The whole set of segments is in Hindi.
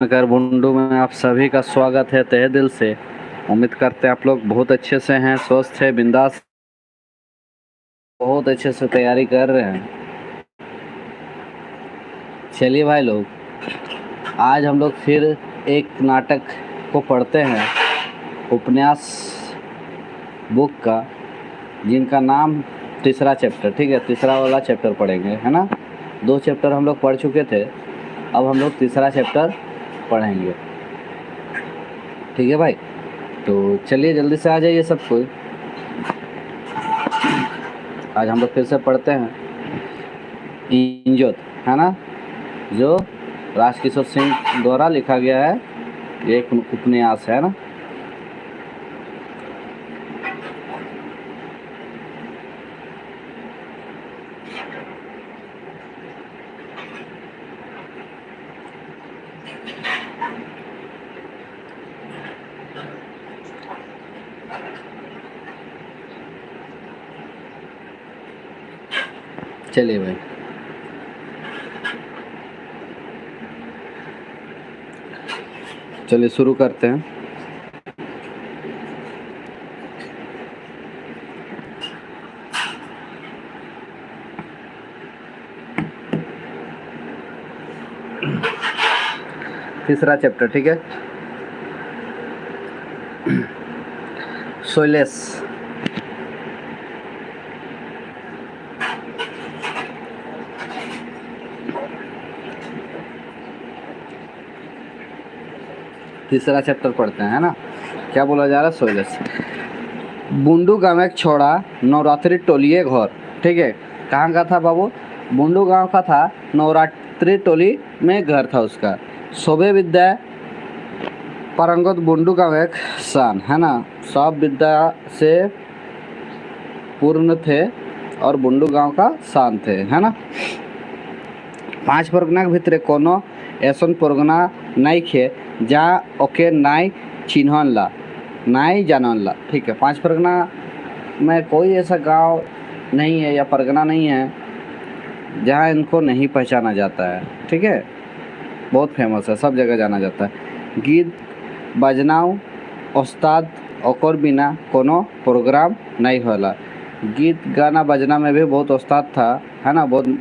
नगर बुंडू में आप सभी का स्वागत है तहे दिल से। उम्मीद करते हैं आप लोग बहुत अच्छे से हैं, स्वस्थ है, बिंदास, बहुत अच्छे से तैयारी कर रहे हैं। चलिए भाई लोग, आज हम लोग फिर एक नाटक को पढ़ते हैं, उपन्यास बुक का, जिनका नाम तीसरा चैप्टर। ठीक है, तीसरा वाला चैप्टर पढ़ेंगे, है ना। 2 चैप्टर हम लोग पढ़ चुके थे, अब हम लोग तीसरा चैप्टर पढ़ेंगे। ठीक है भाई, तो चलिए जल्दी से आ जाइए सब कोई। आज हम लोग फिर से पढ़ते हैं इंजोत, है ना, जो राजकिशोर सिंह द्वारा लिखा गया है, ये एक उपन्यास है ना। चलिए भाई, चलिए शुरू करते हैं। तीसरा चैप्टर, ठीक है। शैलेश। तीसरा चैप्टर पढ़ते हैं, है ना। क्या बोला जा रहा है, शैलेश। बुंडू गांव एक छोड़ा नवरात्रि टोलिए घर। ठीक है, कहाँ का था बाबू? बुंडू गांव का था, नवरात्रि टोली में घर था उसका। शोभे विद्या पारंगत बुंडू गांव एक शान, है ना। सब विद्या से पूर्ण थे और बुंडू गांव का शान थे, है ना। 5 परगना के भितरे कोनो ऐसन परगना नहीं खे जहाँ ओके नाई चिन्हन ला, नाई जानन ला। ठीक है, 5 परगना में कोई ऐसा गांव नहीं है या परगना नहीं है जहाँ इनको नहीं पहचाना जाता है। ठीक है, बहुत फेमस है, सब जगह जाना जाता है। गीत बजनाओ उस्ताद ओकर बिना कोनो प्रोग्राम नहीं होला। गीत गाना बजना में भी बहुत उस्ताद था, है ना, बहुत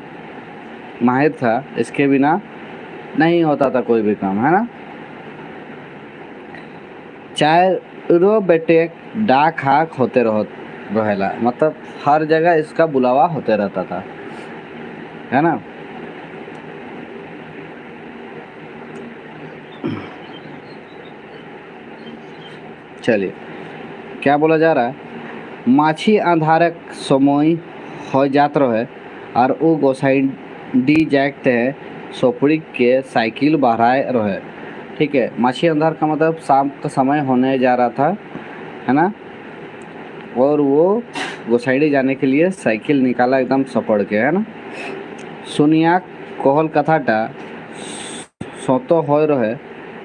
माहिर था, इसके बिना नहीं होता था कोई भी काम, है ना। चारों बेटे डाक हाक होते रहेला, मतलब हर जगह इसका बुलावा होते रहता था, है ना। चलिए, क्या बोला जा रहा है। माछी अंधारक समय हो जात रहे और वो गोसाइडी जागते हैं सोपड़ी के साइकिल बढ़ाए रहे। ठीक है, माछी अंधार का मतलब शाम का समय होने जा रहा था, है ना, और वो गोसाइडी जाने के लिए साइकिल निकाला एकदम सपड़ के, है ना। सुनिया कोहल कथाटा सोतो हो रहे,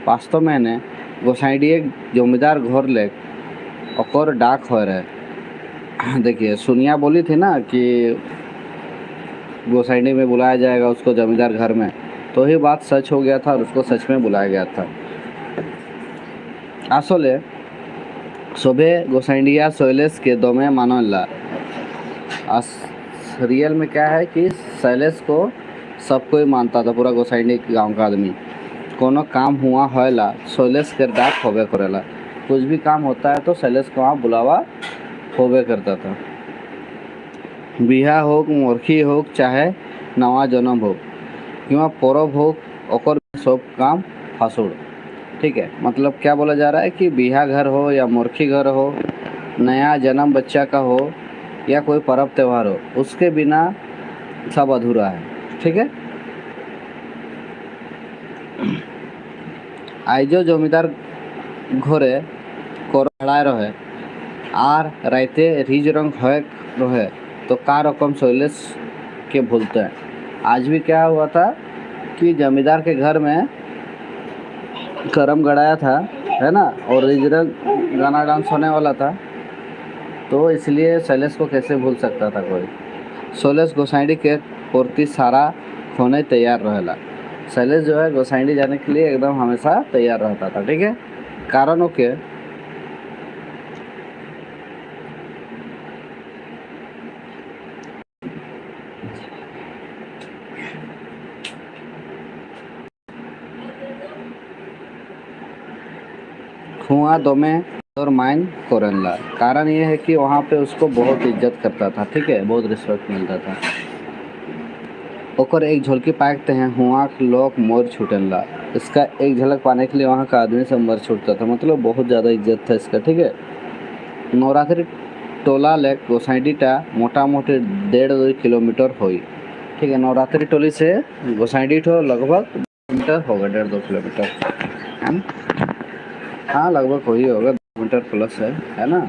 वास्तव में ने गोसाइडी एक जमींदार घर ले ओकर डाक हो रहे। देखिए, सुनिया बोली थी ना कि गोसाइडी में बुलाया जाएगा उसको जमींदार घर में, तो ही बात सच हो गया था और उसको सच में बुलाया गया था। आसले शोभे गोसाइडिया शैलेश के दमे मानला। रियल में क्या है कि शैलेश को सब कोई मानता था, पूरा गोसाइडी गांव का आदमी। कोनो काम हुआ होला शैलेश के डाक होबे करेला, कुछ भी काम होता है तो शैलेश को वहाँ बुलावा होबे करता था। बिहा हो, मोरखी हो, चाहे नवा जन्म हो कि परब हो, ओकर सब काम फासुड़। ठीक है, मतलब क्या बोला जा रहा है कि बिहा घर हो या मोरखी घर हो, नया जन्म बच्चा का हो या कोई पर्व त्यौहार हो, उसके बिना सब अधूरा है। ठीक है, आइजो जमींदार घरे कोड़ाए रहे आर राइते रिज रंग होए रहे तो का रकम शैलेश के भूलते हैं। आज भी क्या हुआ था कि जमींदार के घर में करम गड़ाया था, है ना, और रिज रंग गाना डांस होने वाला था, तो इसलिए शैलेश को कैसे भूल सकता था कोई। शैलेश गोसाइडी के प्रति सारा होने तैयार रहेला। शैलेश जो है गोसाइडी जाने के लिए एकदम हमेशा तैयार रहता था, ठीक है। कारण ओके, हुआ दमे और माइन कोरनला। कारण ये है कि वहाँ पे उसको बहुत इज्जत करता था, ठीक है, बहुत रिस्पेक्ट मिलता था। ओकर एक झलकी पाकते हैं हुआ लोग मोर छूटनला। इसका एक झलक पाने के लिए वहाँ का आदमी सब मर छूटता था, मतलब बहुत ज़्यादा इज्जत था इसका, ठीक है। नवरात्रि टोला लेक गोसाइडीटा मोटा मोटी 1.5-2 किलोमीटर हुई, ठीक है। नवरात्रि टोली से गोसाइडी तो लगभग किलोमीटर होगा, 1.5-2 किलोमीटर है ना। हाँ लगभग वही होगा, 2 मीटर प्लस है ना।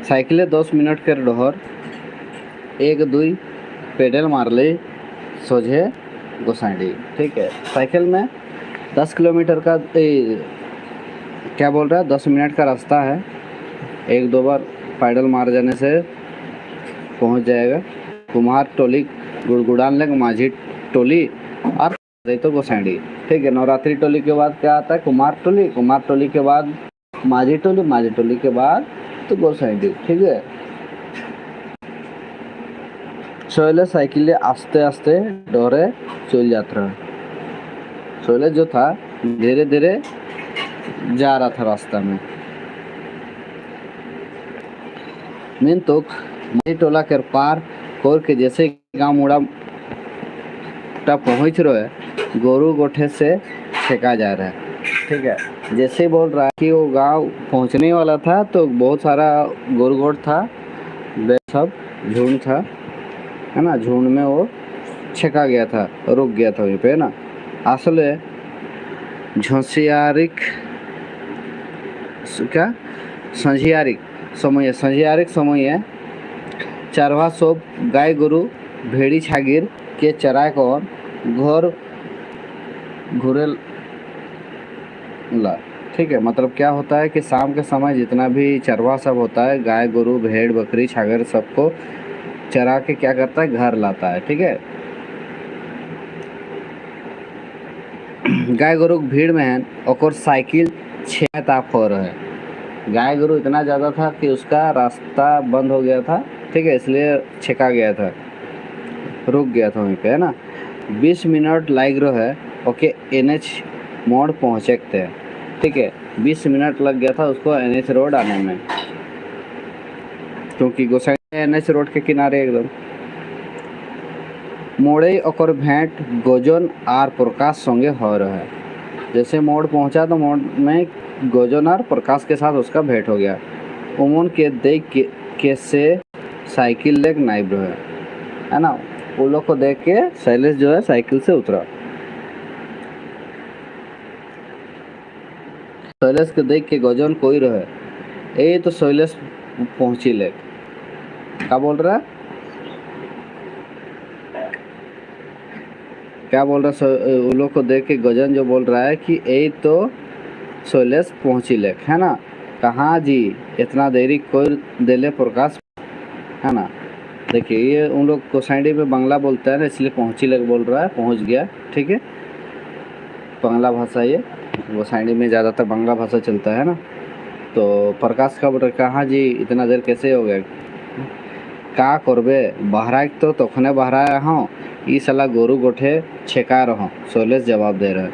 साइकिल 10 मिनट के डोहर 1-2 पेडल मार ले सोझे गोसाइडी, ठीक है। साइकिल में 10 किलोमीटर का क्या बोल रहा है, 10 मिनट का रास्ता है, 1-2 बार पैडल मार जाने से पहुंच जाएगा। कुम्हार टोली गुड़गुड़ान लग माझी टोली और तो गोसाइडी, ठीक है। नवरात्रि टोली के बाद क्या आता है, कुमार टोली, कुमार टोली के बाद माझी टोली, माझी टोली के बाद तो गोसाइडी, ठीक है। शैलेश साइकिल आस्ते आस्ते डोरे चल जाता रहा। शैलेश जो था धीरे धीरे जा रहा था रास्ता में। मीन तो माझी टोला के पार कोर के जैसे गाँव मुड़ा पहुँच रहे है, गोरू गोठे से छेका जा रहा है, ठीक है। जैसे ही बोल रहा है कि वो गांव पहुंचने वाला था तो बहुत सारा गोरू गोठ था, सब झुंड था, है ना। झुंड में वो छेका गया था, रुक गया था वहीं पे, है ना। आसले झोंसियारिक क्या संझियारिक समय है चरवा सब गाय गोरू भेड़ी छागिर के चराए को घर घुरे ला, ठीक है। मतलब क्या होता है कि शाम के समय जितना भी चरवा सब होता है, गाय गोरू भेड़ बकरी छागर सबको चरा के क्या करता है, घर लाता है, ठीक है। गाय गोरू भीड़ में है और साइकिल छः ताप हो रहा है। गाय गोरू इतना ज़्यादा था कि उसका रास्ता बंद हो गया था, ठीक है, इसलिए छेका गया था, रुक गया था वहीं पे, है ना। 20 मिनट लाग रहा है ओके NH मोड़ पहुँचते हैं, ठीक है। 20 मिनट लग गया था उसको NH रोड आने में, क्योंकि गोसाइडी NH रोड के किनारे एकदम। मोड़े और भेंट गोजन और प्रकाश संगे हो रहा है। जैसे मोड़ पहुंचा तो मोड़ में गोजन और प्रकाश के साथ उसका भेंट हो गया। उमन के देख के से साइकिल लेक नाइब रहा है ना। उन लोग को देख के शैलेश जो है साइकिल से उतरा। शैलेश को देख के गजन कोई रहे, ये तो शैलेश पहुंची ले। क्या बोल रहा है, क्या बोल रहा है, उन लोग को देख के गजन जो बोल रहा है कि ये तो शैलेश पहुंची ले, है ना। कहाँ जी इतना देरी कोई देले प्रकाश, है ना। देखिए ये उन लोग गोसाइडी में बांग्ला बोलता है ना, इसलिए पहुंची लग बोल रहा है, पहुंच गया, ठीक है। बांग्ला भाषा ये गोसाइडी में ज़्यादातर बांग्ला भाषा चलता है ना। तो प्रकाश का बोल कहाँ जी इतना देर कैसे हो गया, का करबे बहराए तो तखने बहराया हूँ, ये साला गोरू गोठे छेका रहा। शैलेश जवाब दे रहा है।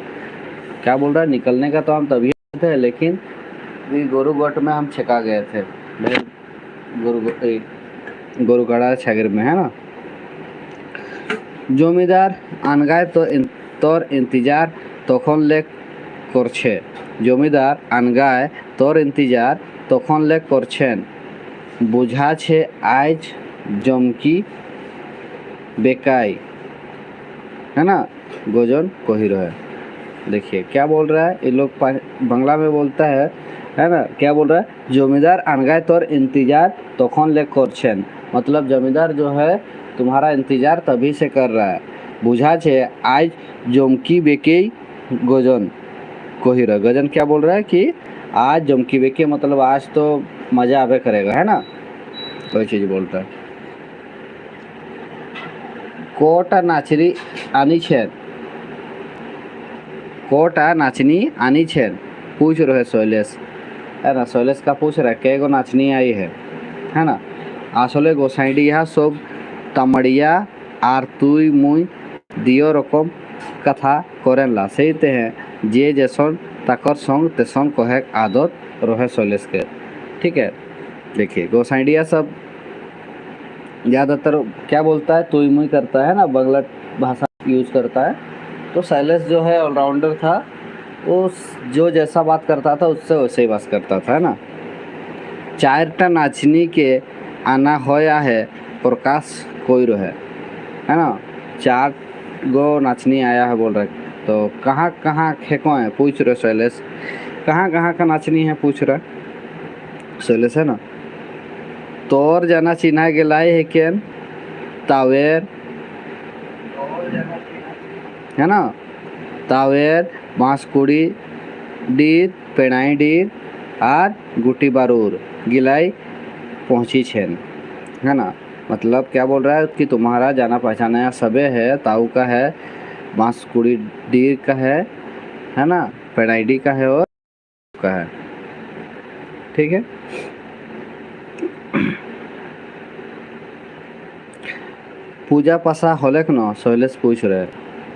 क्या बोल रहा है, निकलने का तो हम तभी थे, लेकिन गोरू गोठ में हम छेका गए थे, गोरुगड़ा छागिर में, है ना। जमीदार आनगाय तो तोर इंतजार तखन ले करछे। जमीदार आनगाय तोर इंतजार तखन ले करछेन, बुझा छे आज जमकी बेकाई, है ना। गोजन कोही रहे। देखिए क्या बोल रहा है, ये लोग बांग्ला में बोलता है ना। क्या बोल रहा है, जमीदार आनगाय तोर इंतजार तखन ले करछेन, मतलब जमींदार जो है तुम्हारा इंतजार तभी से कर रहा है। बुझा छे आज जमकी बेके गोजन कोही रहे। गजन क्या बोल रहा है कि आज जमकी बेके मतलब आज तो मजा आवे करेगा, है ना, कोई चीज़ बोलता है। कोटा नाचरी आनी छे कोटा नाचनी आनी छेन पूछ रहे शैलेश, है ना। शैलेश का पूछ रहा है कै गो नाचनी आई है ना। आसले गोसाइडिया सब तामड़िया आर तुई मुई दियो रकम कथा करेनला सहीते हैं जे जैसन ताकर संग तेसन कहे आदत रहे शैलेश के। ठीक है, देखिए गोसाइडिया सब ज़्यादातर क्या बोलता है, तुई मुई करता है ना, बंगला भाषा यूज करता है। तो शैलेश जो है ऑलराउंडर था, वो जो जैसा बात करता था उससे वैसे ही बात करता था, है ना। 4टा नाचनी के आना होया है प्रकाश कोई रहे, है ना। 4 गो नाचनी आया है बोल रहे, तो कहाँ कहाँ खेको है पूछ रहे शैलेश, कहाँ कहाँ का नाचनी है पूछ रहा शैलेश, है ना। तोर जना चिन्हा गेलाई है केन तावेर, है ना। तावेर बांसकुड़ी डीर पेड़ाई डीर और गुटी बारूर गिलाई पहुँची छेन, है ना। मतलब क्या बोल रहा है कि तुम्हारा जाना पहचाना सबे है, ताऊ का है, बांसकुड़ी डीर का है ना, पेड़ाई का है और का है। ठीक है, पूजा पासा होले न शैलेश पूछ रहे।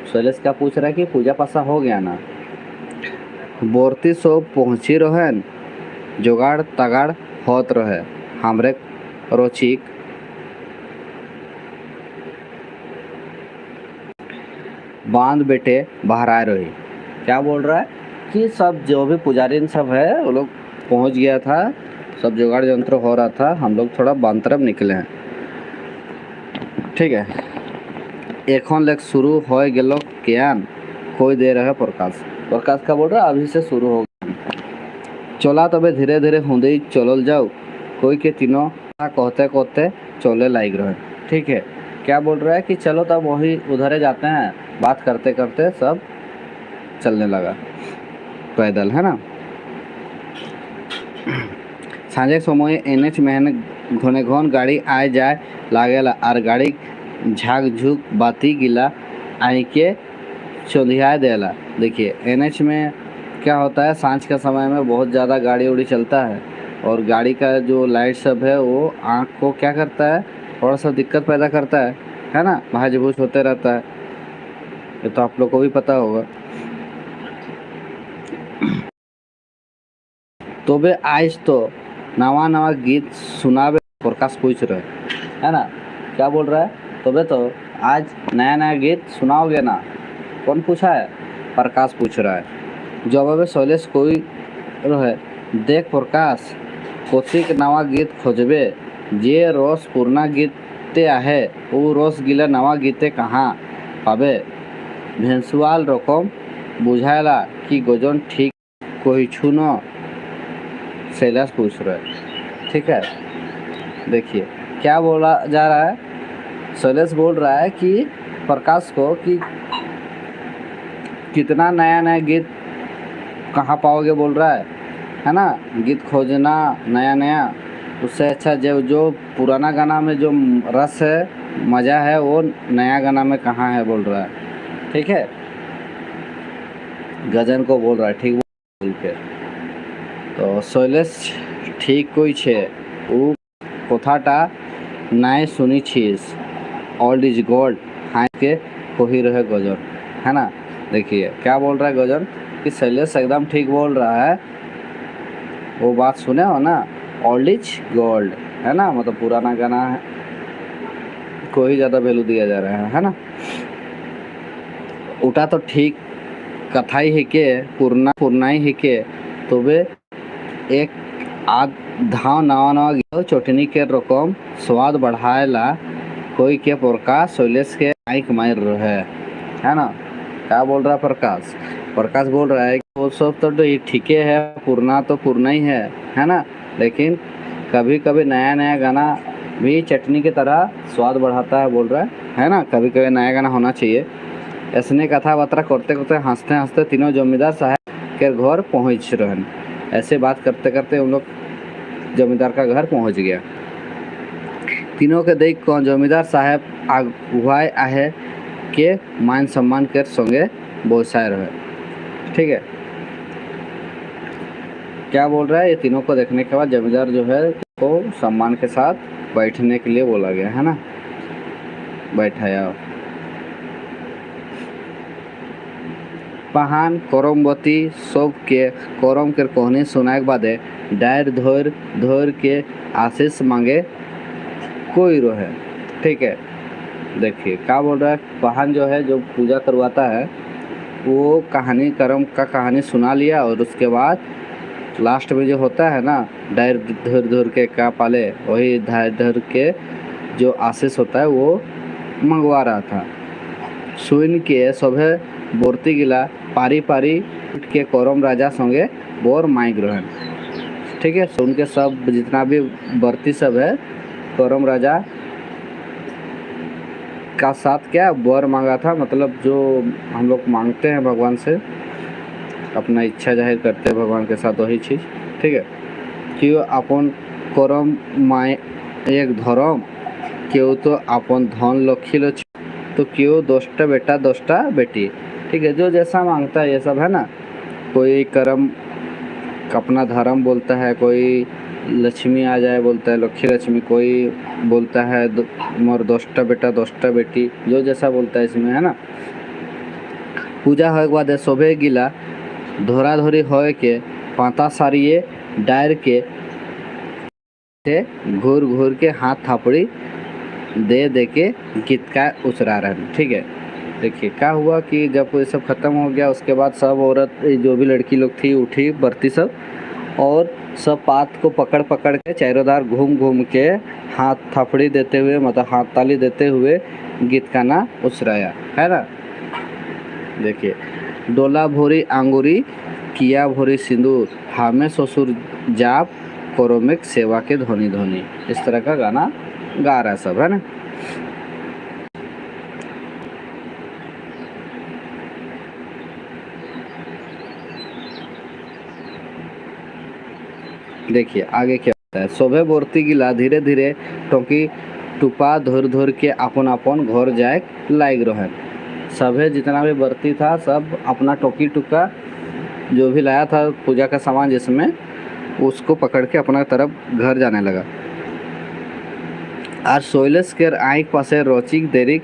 शैलेश क्या पूछ रहा है कि पूजा पासा हो गया ना। बोरती सो पहुँची रहेन, जुगाड़ तगाड़ होत रहे हमरे रोचिक बांध बेटे बहराए रही। क्या बोल रहा है कि सब जो भी पुजारी सब है वो लोग पहुँच गया था, सब जुगाड़ यंत्र हो रहा था, हम लोग थोड़ा बांध तरफ निकले हैं। ठीक है, एखन लेक शुरू हो गेलो ज्ञान कोई दे रहे प्रकाश। प्रकाश का बोल रहा है अभी से शुरू हो गया, चला तबे धीरे धीरे हुंदे चलल जाओ, कोई के तीनों कहते कहते चले लाइक रहे। ठीक है, क्या बोल रहा है कि चलो तब वही उधरे जाते हैं, बात करते करते सब चलने लगा पैदल, है ना। सांझे समय NH में घने घन गाड़ी आए जाए लागेला और गाड़ी झाक झुक बाती गिला आई के चौंधिया देला। देखिए NH में क्या होता है, सांझ का समय में बहुत ज़्यादा गाड़ी उड़ी चलता है और गाड़ी का जो लाइट सब है वो आँख को क्या करता है, थोड़ा सा दिक्कत पैदा करता है ना, भाज भूज होते रहता है, ये तो आप लोग को भी पता होगा। तो बे आज तो नवा नवा गीत सुनावे प्रकाश पूछ रहे, है ना। क्या बोल रहा है, तो बे तो आज नया नया गीत सुनाओगे ना। कौन पूछा है, प्रकाश पूछ रहा है। जवाब शैलेश कोई रहे, देख प्रकाश कोशिक नवा गीत खोजबे, जे रोज पुराना गीते आहे वो रोज गिला नवा गीते कहाँ पाबे। भेंसुआल रकम बुझायला कि गजन ठीक कोई छू न, शैलेश पूछ रहे। ठीक है, देखिए क्या बोला जा रहा है, शैलेश बोल रहा है कि प्रकाश को कि कितना नया नया गीत कहाँ पाओगे बोल रहा है ना। गीत खोजना नया नया, उससे अच्छा जो पुराना गाना में जो रस है मज़ा है वो नया गाना में कहाँ है बोल रहा है। ठीक है, गजन को बोल रहा है, ठीक बोल के। तो शैलेश ठीक कोई छे उ कथाटा नाय सुनी छीस, ओल्ड इज गोल्ड हाँ के कोही रहे गजन, है ना। देखिए क्या बोल रहा है गजन कि शैलेश एकदम ठीक बोल रहा है, वो बात सुने हो ना, ओल्ड इज गोल्ड, है ना, मतलब पुराना गाना है को ही ज़्यादा वैल्यू दिया जा रहा है ना। उटा तो ठीक कथा ही है के पुरना ही है के, तो वे एक आध धाव नवा नवा गियो चटनी के रकम स्वाद बढ़ाएला कोई के प्रकाश शैलेश के आँख मार रहे, है ना। क्या बोल रहा है प्रकाश, प्रकाश बोल रहा है कि वो सब तो ठीक है, पुरना तो पुरना ही है ना, लेकिन कभी कभी नया नया गाना भी चटनी की तरह स्वाद बढ़ाता है बोल रहा है ना। कभी कभी नया गाना होना चाहिए। ऐसने कथा बार्ता करते करते हंसते हंसते तीनों जमींदार साहब के घर पहुँच रहे। ऐसे बात करते करते उन लोग जमींदार का घर पहुँच गया। तीनों के देख कौन जमींदार साहब अगुवाई आहे के मान सम्मान कर संगे बोसाए रहे। ठीक है। क्या बोल रहा है, ये तीनों को देखने के बाद जमींदार जो है को सम्मान के साथ बैठने के लिए बोला गया है ना, बैठाया। पाहान करमबती सबके करम के कहनी सुनाए के बादे डायर धोर धोर के आशीष मांगे कोई रोहे। ठीक है, देखिए क्या बोल रहा है, पाहान जो है जो पूजा करवाता है वो कहानी कर्म का कहानी सुना लिया और उसके बाद लास्ट में जो होता है ना डायर धोर धोर के क्या पाले, वही डायर धोर के जो आशीष होता है वो मंगवा रहा था। सुन के सभे बोरती गिला पारी पारी के करम राजा संगे बोर माई ग्रहण। ठीक है, सुन के सब जितना भी बर्ती सब है करम राजा का साथ क्या बर मांगा था, मतलब जो हम लोग मांगते हैं भगवान से, अपना इच्छा जाहिर करते हैं भगवान के साथ वही चीज़। ठीक है, कि अपन करम माए एक धर्म क्यों तो अपन धन लक्ष्मी लो तो क्यों 10टा बेटा 10टा बेटी। ठीक है, जो जैसा मांगता है ये सब है ना, कोई कर्म अपना धर्म बोलता है, कोई लक्ष्मी आ जाए बोलता है लक्ष्मी लक्ष्मी, कोई बोलता है मोर 10टा बेटा 10टा बेटी, जो जैसा बोलता है इसमें है ना। पूजा होए के बाद सोभे गिला धोरा धोरी होए के पाता सारिए डायर के घूर घूर के हाथ थापड़ी दे दे के गीत का उचरा रहे हैं। ठीक है, देखिए क्या हुआ कि जब ये सब ख़त्म हो गया उसके बाद सब औरत जो भी लड़की लोग थी उठी बरती सब, और सब पात को पकड़ पकड़ के चारोदार घूम घूम के हाथ थापड़ी देते हुए, मतलब हाथ ताली देते हुए गीत गाना उछराया है ना। देखिए, डोला भोरी आंगुरी किया भोरी सिंदूर हामे ससुर जाप कोरोमिक सेवा के ध्वनि ध्वनि, इस तरह का गाना गा रहा है सब है ना। देखिए आगे क्या होता है, शोभे बोरती गिला धीरे धीरे टोकी टुपा धोर धोर के अपन अपन घर जाए लाइक रहे। सभे जितना भी बरती था सब अपना टोकी टुका जो भी लाया था पूजा का सामान जिसमें, उसको पकड़ के अपना तरफ घर जाने लगा। और सोइलस के आँख पासे रोचिक देरिक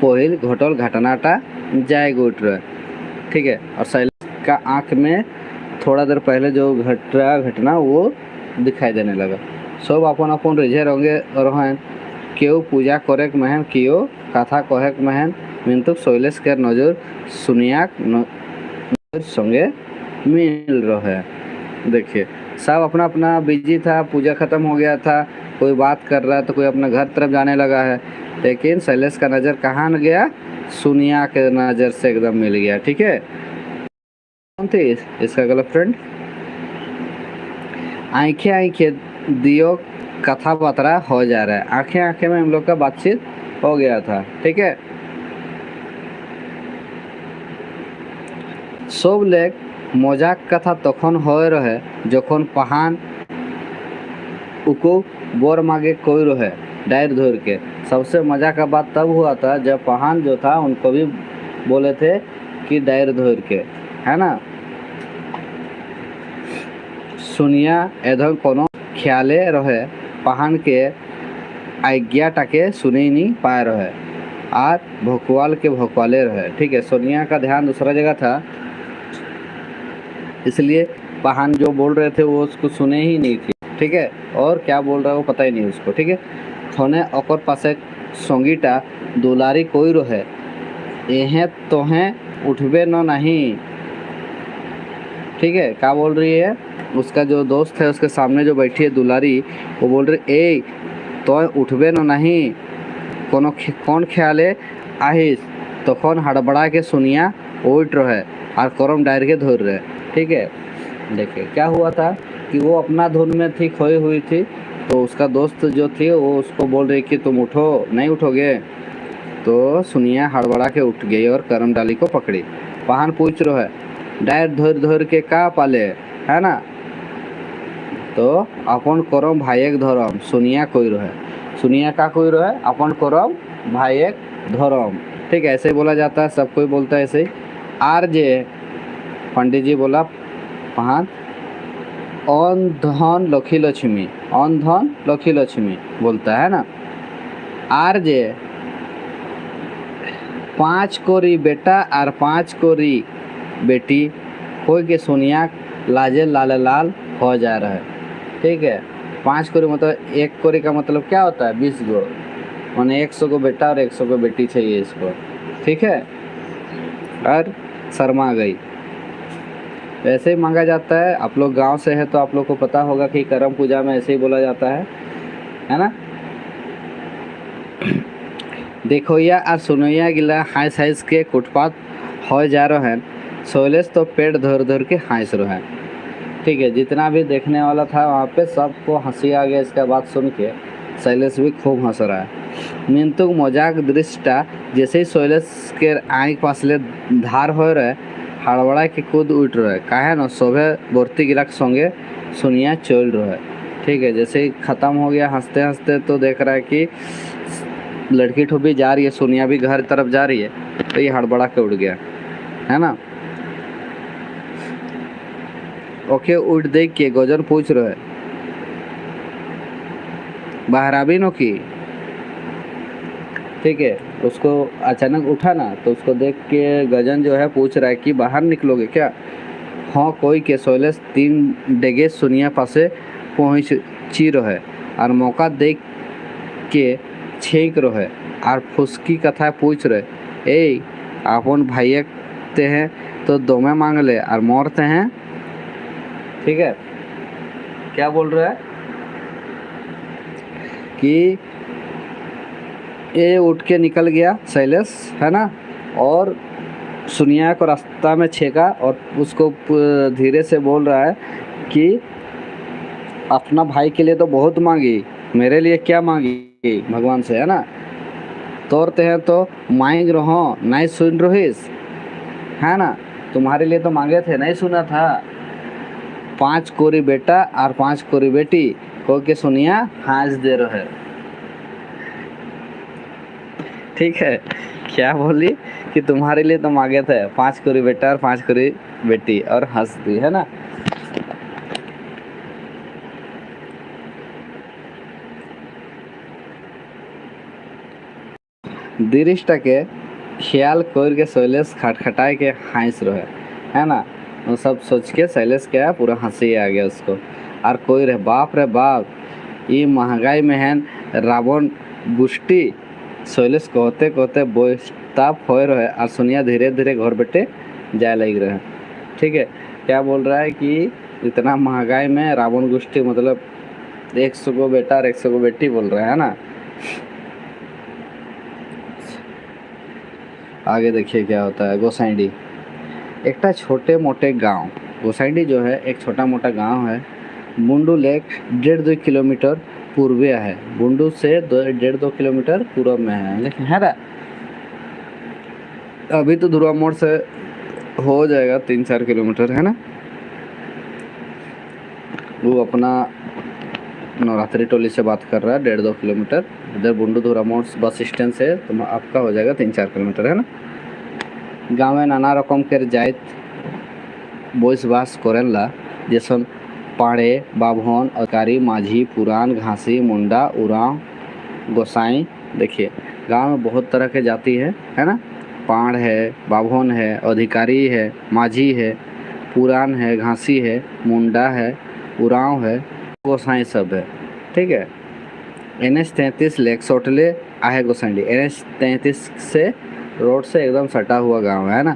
पहिल घटल घटनाटा जाए उठ रहे। ठीक है, और शैलेश का आँख में थोड़ा देर पहले जो घटना वो दिखाई देने लगा। सब अपन अपन रिझे रंगे रहें, क्यों पूजा करे महन क्यों कथा कहे महन, किंतु शैलेश के नजर सुनिया नजर संगे मिल रहे। देखिए सब अपना अपना बिजी था, पूजा खत्म हो गया था, कोई बात कर रहा है तो कोई अपना घर तरफ जाने लगा है, लेकिन शैलेश का नज़र कहाँ गया, सुनिया के नज़र से एकदम मिल गया। ठीक है, कौन थी इसका गर्लफ्रेंड। आंखें आंखें दियो कथा बतरा हो जा रहा है, आंखें आंखें में हम लोग का बातचीत हो गया था। ठीक है, सब लोग मजाक कथा तखन हो रहे जखन पहान उको बोर मांगे कोई रहे डायर धोर के। सबसे मजा का बात तब हुआ था जब पहान जो था उनको भी बोले थे कि डायर धोर के, है ना। सुनिया एधर कोनो ख्याले रहे पहान के आज्ञाटाके सुनी नहीं पाए रहे और भोकवाल के भोकवाले रहे। ठीक है, सोनिया का ध्यान दूसरा जगह था, इसलिए पहान जो बोल रहे थे वो उसको सुने ही नहीं थी। ठीक है, और क्या बोल रहा है वो पता ही नहीं उसको। ठीक है, थोने ओकर पासे संगीटा दुलारी कोई रहे एहें तोहें उठबे न नहीं। ठीक है, क्या बोल रही है, उसका जो दोस्त है उसके सामने जो बैठी है दुलारी, वो बोल रही ए तो उठबे न नहीं, कोनो कौन ख्याले आहिस, तखन हड़बड़ा के सुनिया उठ रहे और करम डायर के धोर रहे। ठीक है, देखिए क्या हुआ था कि वो अपना धुन में थी, खोई हुई थी, तो उसका दोस्त जो थी वो उसको बोल रही कि तुम उठो, नहीं उठोगे, तो सुनिया हड़बड़ा के उठ गई और करम डाली को पकड़ी। पहान पूछ रहा है डायर धोर धोर के का पाले, है ना, तो अपन करम भाईक धरम सुनिया कोई रहे, सुनिया का कोई रहे अपन करम भाईक धरम। ठीक है, ऐसे बोला जाता है, सब कोई बोलता है ऐसे। आर जे पंडित जी बोला पान অন ধন লক্ষ্মী লক্ষ্মী, অন ধন লক্ষ্মী लक्ष्मी बोलता है ना। आर जे 5 कोरी बेटा और 5 कोरी बेटी कोई के सोनिया लाजे लाल लाल हो जा रहा है। ठीक है, 5 कोरी मतलब 1 कोरी का मतलब क्या होता है 20 गो, मैंने 100 को बेटा और 100 को बेटी चाहिए इसको। ठीक है, और शर्मा गई। ऐसे ही मांगा जाता है। आप लोग गांव से है तो आप लोग को पता होगा कि करम पूजा में ऐसे ही बोला जाता है ना। देखोया और सुनोया गिला हाइस हाइस के कुटपात हो जा रहे हैं, सोलेस तो पेट धर धर के हाइस रहे हैं। ठीक है, जितना भी देखने वाला था वहाँ पे सबको हंसी आ गया इसका बात सुन के। शैलेश भी खूब हंस रहा है। मिंतु मजाक दृष्टा जैसे ही शैलेश के आँख पासले धार हो रहे हड़बड़ा के कूद उठ रहे काहे न शोभे बोरती गिराक संगे सुनिया चल रहा है। ठीक है, जैसे ही ख़त्म हो गया हंसते हंसते तो देख रहा है कि लड़की ठो भी जा रही है, सोनिया भी घर तरफ जा रही है, तो ये हड़बड़ा के उड़ गया है ना। ओके, उठ देख के गजन पूछ रहे बहराबी नो की। ठीक है, उसको अचानक उठा ना तो उसको देख के गजन जो है पूछ रहा है कि बाहर निकलोगे क्या। हाँ कोई के सोलेस 3 डेगे सुनिया पासे पहुँची रहे और मौका देख के छेक रहे और फुसकी कथा पूछ रहे ए अपन भाई ते हैं तो दोमे मांग ले और मरते हैं। ठीक है, क्या बोल रहा है कि ये उठ के निकल गया शैलेश है ना, और सुनिया को रास्ता में छेका और उसको धीरे से बोल रहा है कि अपना भाई के लिए तो बहुत मांगी, मेरे लिए क्या मांगी भगवान से है ना। तोड़ते हैं तो मांग रहो नहीं सुन रहीस है ना, तुम्हारे लिए तो मांगे थे नहीं सुना था। 5 कोरी बेटा और 5 कोरी बेटी को के सुनिया हाथ दे रहे। ठीक है, क्या बोली कि तुम्हारे लिए तो मांगे थे 5 कोरी बेटा और 5 कोरी बेटी और हंस दी है ना। दृष्टके ख्याल कर के शैलेश खटखटाए के हंस रहे है ना। वो सब सोच के शैलेश क्या पूरा हंसी आ गया उसको। और कोई रे बाप ये महंगाई में है रावण गुष्टी शैलेश कहते कहते बोस्ताप हो रहे और सुनिया धीरे धीरे घर बैठे जाए लग रहे हैं। ठीक है, क्या बोल रहा है कि इतना महंगाई में रावण गुष्टी मतलब 100 को बेटा और 100 को बेटी बोल रहे हैं ना। आगे देखिए क्या होता है। गोसाइंडी एक छोटे मोटे गांव। गोसाइंडी जो है एक छोटा मोटा गांव है। बुंडू लेक 1.5-2 किलोमीटर पूर्वीय है। बुंडू से 1.5-2 किलोमीटर पूर्व में है, लेकिन है ना अभी तो ध्रुवा मोड़ से हो जाएगा 3-4 किलोमीटर है ना। वो अपना नवरात्रि टोली से बात कर रहा है 1.5-2 किलोमीटर। इधर बुंडू ध्रुवा मोड़ बस स्टैंड से तो आपका हो जाएगा 3-4 किलोमीटर है ना। गाँव में नाना रकम के जाइत बस बास करेला जैसन पाड़े बाभन अकारी माझी पुरान घासी मुंडा उराव गोसाई। देखिए गांव में बहुत तरह के जाति है ना। पाड़ है, बाभन है, अधिकारी है, माझी है, पुरान है, घासी है, मुंडा है, उराव है, गोसाई सब है। ठीक है, NH 33 लेक सोटले आहे गोसाइंडी। NH 33 से रोड से एकदम सटा हुआ गांव है ना।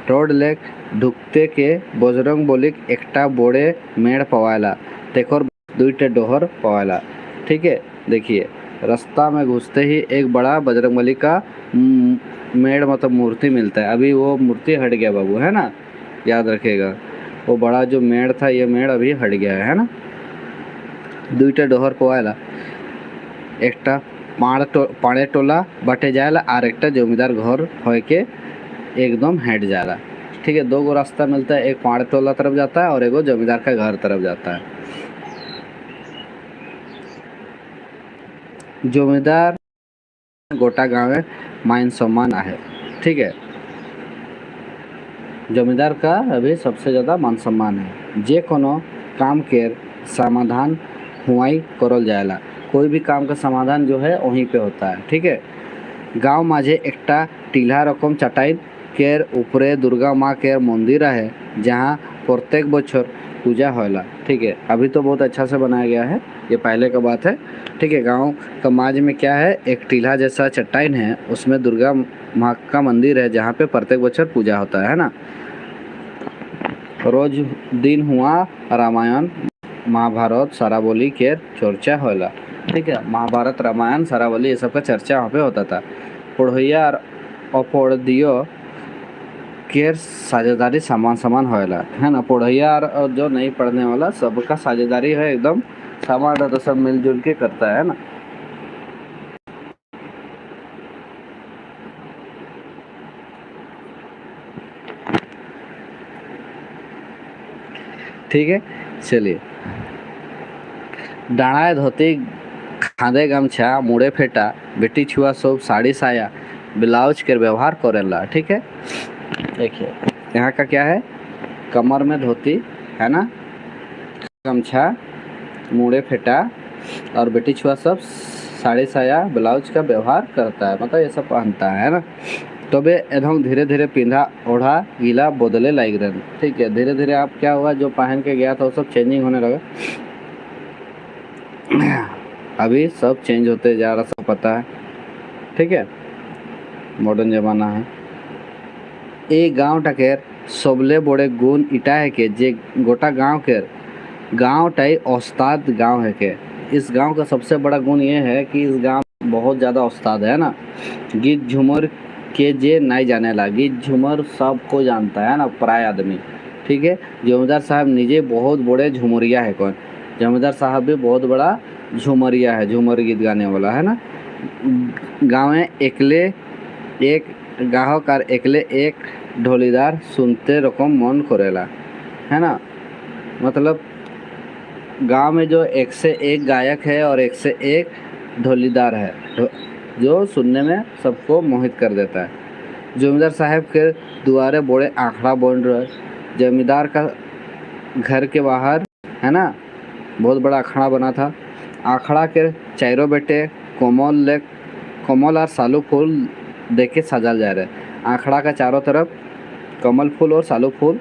रोड लेक ढुकते के बजरंग बोलिक एकटा बोड़े मेड़ पवाला तेकर 2 डोहर पवाला। ठीक है, देखिए रास्ता में घुसते ही एक बड़ा बजरंग बली का मेड़ मतलब मूर्ति मिलता है। अभी वो मूर्ति हट गया बाबू है ना, याद रखिएगा। वो बड़ा जो मेड़ था ये मेड़ अभी हट गया है ना। 2 डोहर पवाला एकटा पाड़े टोला बटे जाएला और एकटा जमींदार घर हो के एकदम हट जाला। ठीक है, 2 गो रास्ता मिलता है, एक पाड़े टोला तरफ जाता है और एक जमींदार का घर तरफ जाता है। जमींदार गोटा गाँव में मान सम्मान आहे। ठीक है, जमींदार का अभी सबसे ज़्यादा मान सम्मान है। जे कोनो काम केर समाधान हुआई करल जाएला। कोई भी काम का समाधान जो है वहीं पे होता है। ठीक है। गांव माझे एकटा टीला रकम चटाई केर ऊपरे दुर्गा माँ केर मंदिर है जहाँ प्रत्येक बछर पूजा होला। ठीक है। अभी तो बहुत अच्छा से बनाया गया है, ये पहले का बात है। ठीक है। गांव का माज में क्या है, एक टीला जैसा चट्टान है, उसमें दुर्गा माँ का मंदिर है जहाँ पे प्रत्येक बछर पूजा होता है ना। रोज दिन हुआ रामायण महाभारत सराबोली के चर्चा होला। ठीक है। महाभारत रामायण सराबोली ये सब का चर्चा वहाँ पे होता था। पढ़ोइया और अपढ़ियो के साझेदारी समान समान होला है ना। पढ़ोइया और जो नहीं पढ़ने वाला सबका साझेदारी है, एकदम समान, तो सब मिलजुल के करता है ना। ठीक है। चलिए, डाणाए धोती खांदे गमछा मुड़े फेटा बेटी छुआ सब साड़ी साया ब्लाउज के व्यवहार करेला। ठीक है। देखिए यहाँ का क्या है, कमर में धोती है ना, गमछा मुड़े फेटा और बेटी छुआ सब साड़ी साया ब्लाउज का व्यवहार करता है, मतलब ये सब पहनता है ना। तबे एकदम धीरे धीरे पिंधा ओढ़ा गीला बदले लाइक रहे। ठीक है। धीरे धीरे आप क्या हुआ, जो पहन के गया था वो सब चेंजिंग होने लगा। अभी सब चेंज होते जा रहा, सब पता है। ठीक है। मॉडर्न जमाना है। ए गाँव टकेर सबले बड़े गुण इटा है के जे गोटा गाँव टाई उस्ताद गाँव है के। इस गांव का सबसे बड़ा गुण ये है कि इस गांव बहुत ज़्यादा उस्ताद है ना। गीत झूमर के जे नहीं जाने ला, गीत झूमर सबको जानता है ना, प्राय आदमी। ठीक है। जमींदार साहब निजे बहुत बड़े झूमरिया है। कौन? जमींदार साहब भी बहुत बड़ा झूमरिया है, झूमर गीत गाने वाला है ना। गाँव में एकले एक गाहक और एकले एक ढोलीदार सुनते रकम मन करेला है ना। मतलब गांव में जो एक से एक गायक है और एक से एक ढोलीदार है जो सुनने में सबको मोहित कर देता है। जमींदार साहब के दुआरे बड़े आखड़ा बन रहे। जमींदार का घर के बाहर है ना बहुत बड़ा अखाड़ा बना था। आखड़ा के चारों बेटे कमल और सालू फूल देके सजाल जा रहे। आखड़ा का चारों तरफ कमल फूल और सालू फूल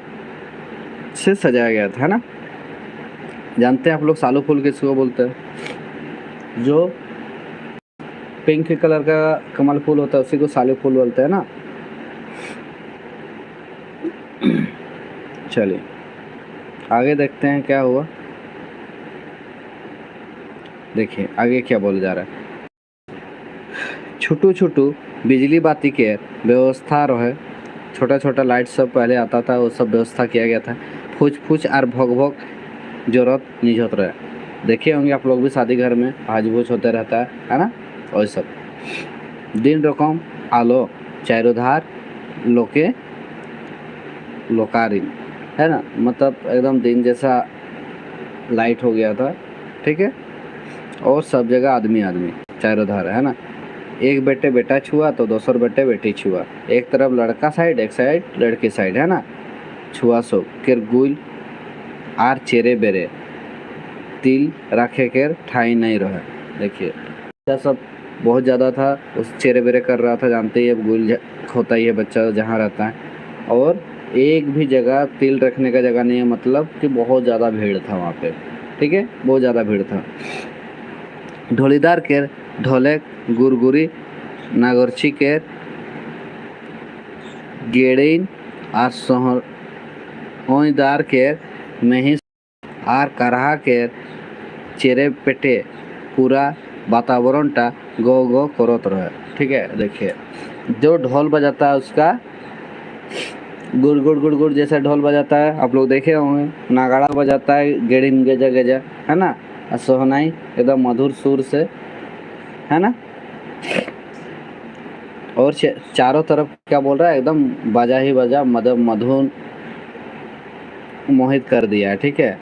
से सजाया गया था, है ना। जानते हैं आप लोग सालू फूल किसको बोलते हैं? जो पिंक कलर का कमल फूल होता है उसी को सालू फूल बोलते हैं ना। चलिए आगे देखते हैं क्या हुआ। देखिए आगे क्या बोला जा रहा है। छोटू छोटू बिजली बाती के व्यवस्था रहे। छोटा छोटा लाइट सब पहले आता था, वो सब व्यवस्था किया गया था। फूच फूच और भोग भोग जरूरत नहीं होता रहे। देखे होंगे आप लोग भी शादी घर में भाज भूज होते रहता है ना। और सब दिन रकम आलो चारोधार लोके लोकारिन है ना, मतलब एकदम दिन जैसा लाइट हो गया था। ठीक है। और सब जगह आदमी आदमी चारोधार है ना। एक बेटे बेटा छुआ तो दोसर बेटे बेटी छुआ। एक तरफ लड़का साइड एक साइड लड़की साइड है ना। छुआ सब केर गुल आर चेरे बेरे तिल रखे केर ठाई नहीं रहे। देखिए यह सब बहुत ज़्यादा था, उस चेरे बेरे कर रहा था। जानते ही अब गुल होता ही है बच्चा जहाँ रहता है। और एक भी जगह तिल रखने का जगह नहीं है, मतलब कि बहुत ज़्यादा भीड़ था वहाँ पे। ठीक है। बहुत ज़्यादा भीड़ था। ढोलीदार के ढोलक गुरगुरी नागरछी के गेड़ीन और सोहदार के महिष और करहा के चेरे पेटे पूरा वातावरणटा गो गो करत रहे। ठीक है। देखिए जो ढोल बजाता है उसका गुड़ गुड़ गुड़ गुड़ जैसा ढोल बजाता है, आप लोग देखे होंगे। नागाड़ा बजाता है गेड़ीन गजा गजा है ना। और सोहनाई एकदम मधुर सुर से है ना। और चारों तरफ क्या बोल रहा है, एकदम बाजा ही बाजा मधुन मोहित कर दिया। ठीक है।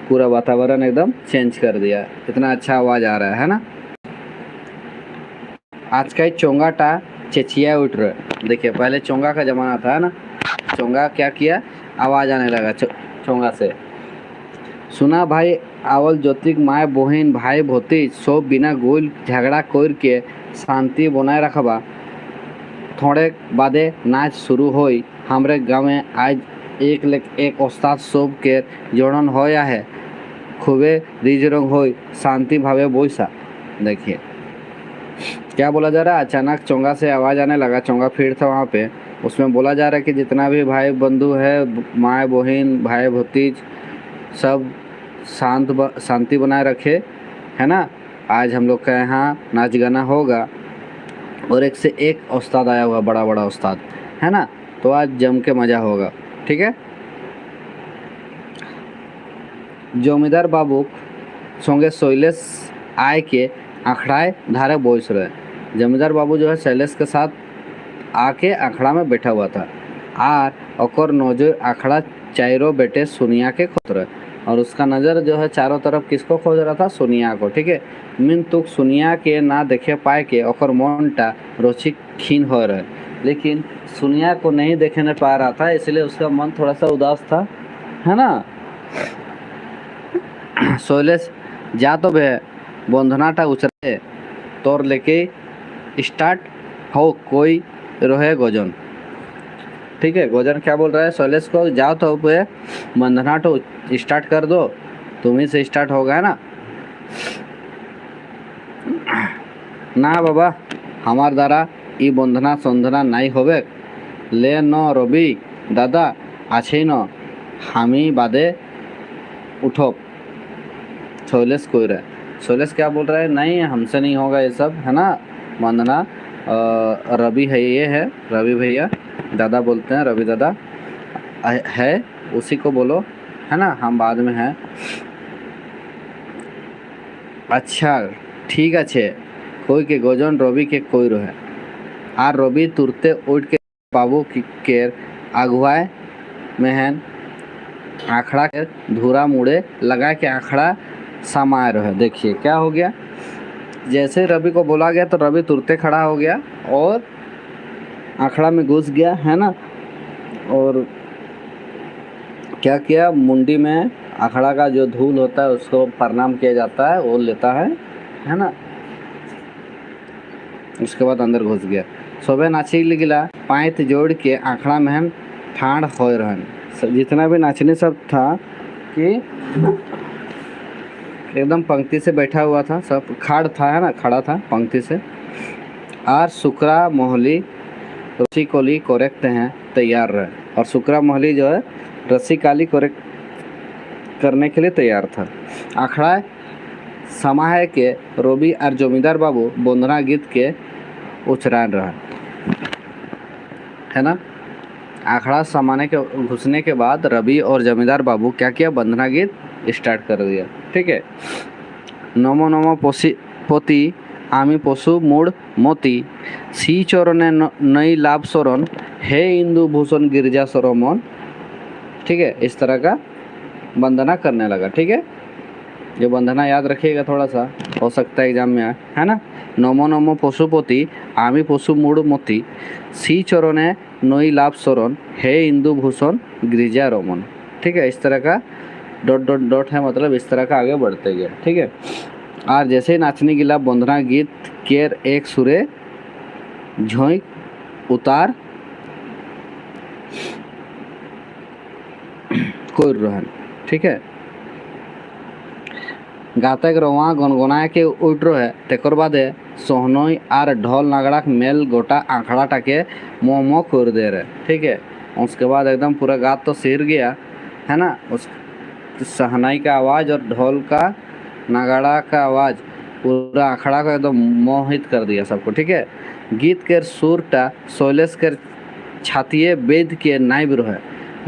पूरा वातावरण एकदम चेंज कर दिया। इतना अच्छा आवाज आ रहा है ना। आज का चोंगा टा चेचिया उठ रहा है। देखिए पहले चोंगा का जमाना था है ना। चोंगा क्या किया, आवाज़ आने लगा चोंगा से। सुना भाई आवल ज्योतिक माय बहन भाई भतीज सब बिना गोल झगड़ा कर के शांति बनाए रखबा। थोड़े बादे नाच शुरू होई। हमरे गाँव में आज एक उस्ताद सब के जोड़न होया है। खूबे रिजरंग होई शांति भावे बोईसा। देखिए क्या बोला जा रहा है, अचानक चोंगा से आवाज़ आने लगा। चोंगा फिर था वहाँ पे, उसमें बोला जा रहा है कि जितना भी भाई बंधु है, माँ बहन भाई भतीज सब शांति बनाए रखे, है ना। आज हम लोग के यहाँ नाच गाना होगा और एक से एक उस्ताद आया हुआ, बड़ा बड़ा उस्ताद, है ना। तो आज जम के मज़ा होगा, ठीक है। जमींदार बाबू संगे शैलेश आए के अखड़ाए धारे बोस रहे। जमींदार बाबू जो है शैलेश के साथ आके अखड़ा में बैठा हुआ था और ओकर नजर अखड़ा चारों बेटे सोनिया के खोज रहे, और उसका नज़र जो है चारों तरफ किसको खोज रहा था, सोनिया को, ठीक है। मिन तुक सोनिया के ना देखे पाए के ओकर मनटा रोची खीन हो रहे, लेकिन सोनिया को नहीं देखने पा रहा था, इसलिए उसका मन थोड़ा सा उदास था, है ना। शैलेश जा तो बे बंधनाटा उचरे तोर लेके स्टार्ट हो कोई रोहे गोजन, ठीक है। गोजन क्या बोल रहा है शैलेश को, जाओ तो पे बंधनाटा स्टार्ट कर दो, तुम्ही से स्टार्ट होगा ना। ना बाबा हमार द्वारा ई बंधना संधना नहीं होवे, ले न रवि दादा आछे न हामी बादे उठो। शैलेश कोई रहा, शैलेश क्या बोल रहा है, नहीं हमसे नहीं होगा ये सब, है ना। वंदना रवि है, ये है रवि भैया, दादा बोलते हैं, रवि दादा है, उसी को बोलो, है ना, हम बाद में हैं। अच्छा ठीक है, कोई के गोजन रवि के कोई रहे आर रवि तुरते उठ के बाबू के अगुआए मेहन आखड़ा के धूरा मुड़े लगा के आखड़ा समाये रहे। देखिए क्या हो गया, जैसे रवि को बोला गया तो रवि तुरते खड़ा हो गया और आखड़ा में घुस गया, है ना। और क्या किया, मुंडी में आखड़ा का जो धूल होता है उसको प्रणाम किया जाता है, वो लेता है ना। उसके बाद अंदर घुस गया। सोबे नाची गिला पाँत जोड़ के आखड़ा में हम ठाड़ हो रहन। जितना भी नाचने सब था कि एकदम पंक्ति से बैठा हुआ था, सब खाड़ था, है ना, खड़ा था पंक्ति से। और सुकरा मोहली रस्सी कोली कोरेक्ट हैं तैयार रहे, और सुकरा मोहली जो है रस्सी काली कोरेक्ट करने के लिए तैयार था। आखड़ा समा है के रवि और जमींदार बाबू बंदना गीत के उच्चारण रहा, है ना। आखड़ा समाने के घुसने के बाद रवि और जमींदार बाबू क्या किया, बंदना गीत स्टार्ट कर दिया, ठीक है। नमो नमो पोती आमी पशु मूड मोती सी चरणे नई लाभ शरण हे इंदु भूषण गिरजा सरमन, ठीक है। इस तरह का वंदना करने लगा, ठीक है। ये वंदना याद रखिएगा, थोड़ा सा हो सकता है एग्जाम में आए, है ना। नमो नमो पशुपति आमी पशु मूड मोती सी चरणे नई लाभ शरण हे इंदु भूषण गिरिजा रमन, ठीक है। इस तरह का डॉट डॉट डॉट है, मतलब इस तरह का आगे बढ़ते गया, ठीक है। और जैसे ही नाचने गिला बंदना गीत केर एक सुरे झोंक उतार कोई रहन, ठीक है। गातक रवा गनगनाए के उठ रहे तेकर बादे सोहनई और ढोल नगड़ा मेल गोटा आंखड़ा के मोह कर दे रहे, ठीक है। उसके बाद एकदम पूरा गात तो सिर गया, है ना। उस सहनाई का आवाज़ और ढोल का नगाड़ा का आवाज़ पूरा आखड़ा को एकदम मोहित कर दिया सबको, ठीक है। गीत के सुरटा शैलेश के छातिए वेद के नाइब रहे।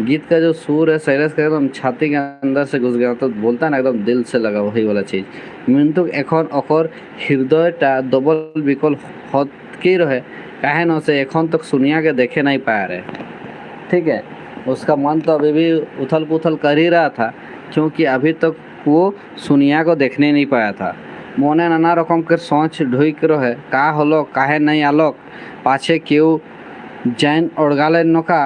गीत का जो सुर है शैलेश का एकदम छाती के अंदर से घुस गया, तो बोलता है ना एकदम दिल से लगा, वही वाला चीज़। मिंतु एखन ओकर हृदयटा डबल बिकल होतके रहे, काहे न से एखन तक सुनिया के देखे नहीं पा रहे, ठीक है। उसका मन तो अभी भी उथल पुथल कर ही रहा था, क्योंकि अभी तक वो सुनिया को देखने नहीं पाया था। मोने नाना रकम के सोच ढुक रहे, का हलो काहे नहीं आलोक पाछे क्यों जैन ओड़गाले नौका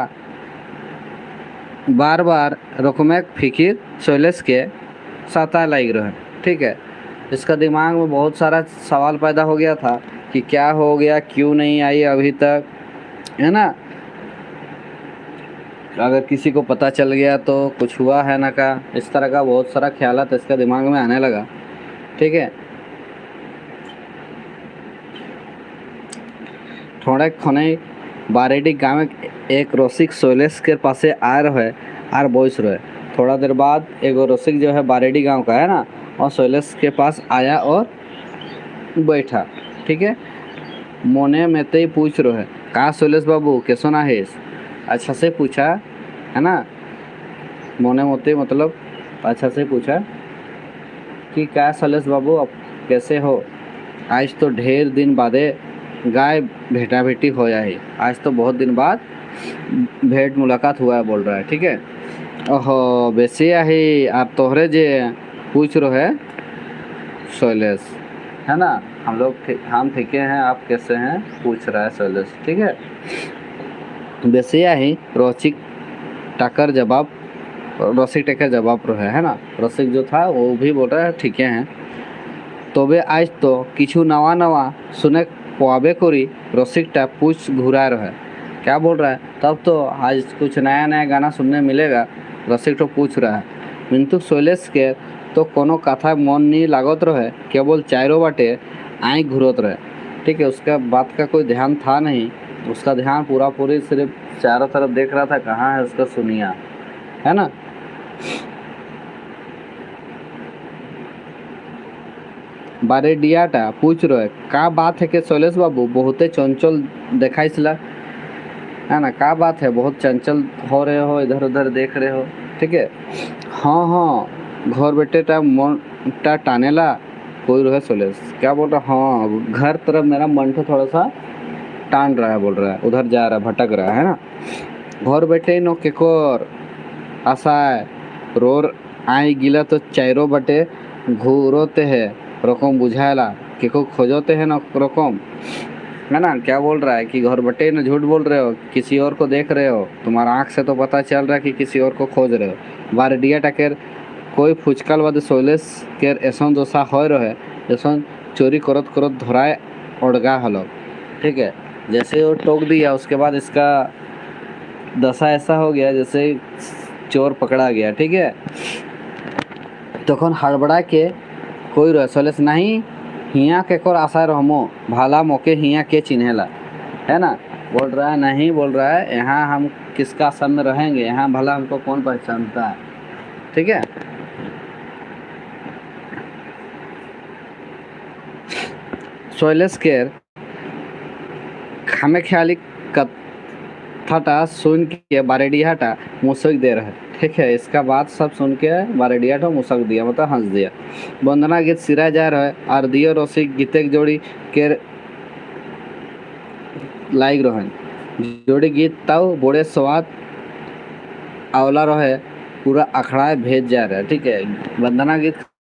बार बार रकमेक फिकिर शैलेश के सता लग रहा है। ठीक है, इसका दिमाग में बहुत सारा सवाल पैदा हो गया था कि क्या हो गया, क्यों नहीं आई अभी तक, है ना। अगर किसी को पता चल गया तो कुछ हुआ है ना का, इस तरह का बहुत सारा ख्यालात इसका दिमाग में आने लगा। ठीक है, थोड़े खने बारेडी गाँव में एक रसिक शैलेश के पासे आ रहे और बोस रहे। थोड़ा देर बाद एक रसिक जो है बारेडी गांव का है ना, और शैलेश के पास आया और बैठा। ठीक है, मोने में ही पूछ रहे है, कहा शैलेश बाबू कैसो ना है, अच्छा से पूछा है ना। मोने मोते मतलब अच्छा से पूछा कि क्या शैलेश बाबू अब कैसे हो, आज तो ढेर दिन बादे गाय भेटा भेटी हो है, आज तो बहुत दिन बाद भेंट मुलाकात हुआ है बोल रहा है। ठीक है, ओहो बेसी ही आप तोहरे जे पूछ रहे है शैलेश, है ना। हम ठीके हैं, आप कैसे हैं पूछ रहा है शैलेश। ठीक है, बेसिया ही रसिक टकर जवाब रहे है ना। रसिक जो था वो भी बोल रहा है ठीक है। तो वे आज तो किछु नवा नवा सुने पावे करी रसिकटा पूछ घुरा रहा है। क्या बोल रहा है, तब तो आज कुछ नया नया गाना सुनने मिलेगा, रसिक तो पूछ रहा है। किंतु शैलेश के तो कोनो कथा मन नहीं लागत रहे, केवल चारों बाटे आई घूरत रहे। ठीक है, उसका बात का कोई ध्यान था नहीं, उसका ध्यान पूरा पूरी सिर्फ चारों तरफ देख रहा था, कहाँ है उसका सुनिया, है ना। बारेडियाटा पूछ रहे का बात है कि शैलेश बाबू बहुते चंचल देखाइसला, है ना। क्या बात है, बहुत चंचल हो रहे हो, इधर उधर देख रहे हो। ठीक है, हाँ हाँ घर बेटे टा मन टा टानेला कोई रहे शैलेश। क्या बोल रहा, हाँ घर तरफ मेरा मन तो थोड़ा सा टान रहा है, बोल रहा है उधर जा रहा है, भटक रहा है ना। घर बेटे नो केकोर आशा रोर आई गिला तो चारों बटे घूरोते है रकम बुझाएला केको खोजोते हैं ना रकम, है ना। क्या बोल रहा है कि घर बटे न झूठ बोल रहे हो, किसी और को देख रहे हो, तुम्हारा आँख से तो पता चल रहा है कि किसी और को खोज रहे हो। बारेडिया टकेर कोई फुचकल बाद शैलेश केर ऐसन दशा हो रहे जैसन चोरी करत करत धराए ओढ़गा हलो। ठीक है, जैसे वो टोक दिया उसके बाद इसका दशा ऐसा हो गया जैसे चोर पकड़ा गया। ठीक है, तखन हड़बड़ा के कोई रहे शैलेश नहीं हिया के कोर आशा रहमो भाला मोके हिया के चिन्हेला, है ना। बोल रहा है नहीं, बोल रहा है यहाँ हम किसका आशा में रहेंगे, यहाँ भला हमको कौन पहचानता है। ठीक है, शैलेश केर खामे ख्याली कथाटा सुन के बारेडियाटा मुसक दे रहे। ठीक है, इसका बात सब सुन के बारेडियाटा मुसक दिया, मतलब हंस दिया। वंदना गीत सिरा जा रहा है और दियो रसिक गीतक जोड़ी के लाइक रहन जोड़ी गीत ताऊ बड़े स्वाद आवला रहे, पूरा अखड़ा भेज जा रहा है। ठीक है, वंदना गीत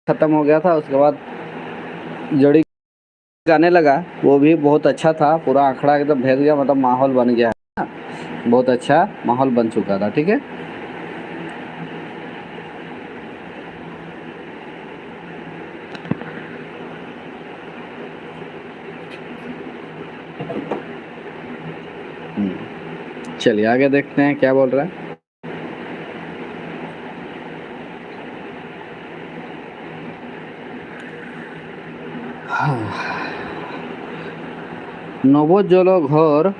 खत्म हो गया था, उसके बाद जोड़ी गाने लगा, वो भी बहुत अच्छा था, पूरा अखड़ा एकदम भेज गया, मतलब माहौल बन गया है ना, बहुत अच्छा माहौल बन चुका था। ठीक है, चलिए आगे देखते हैं क्या बोल रहा है। নবজ্জল ঘর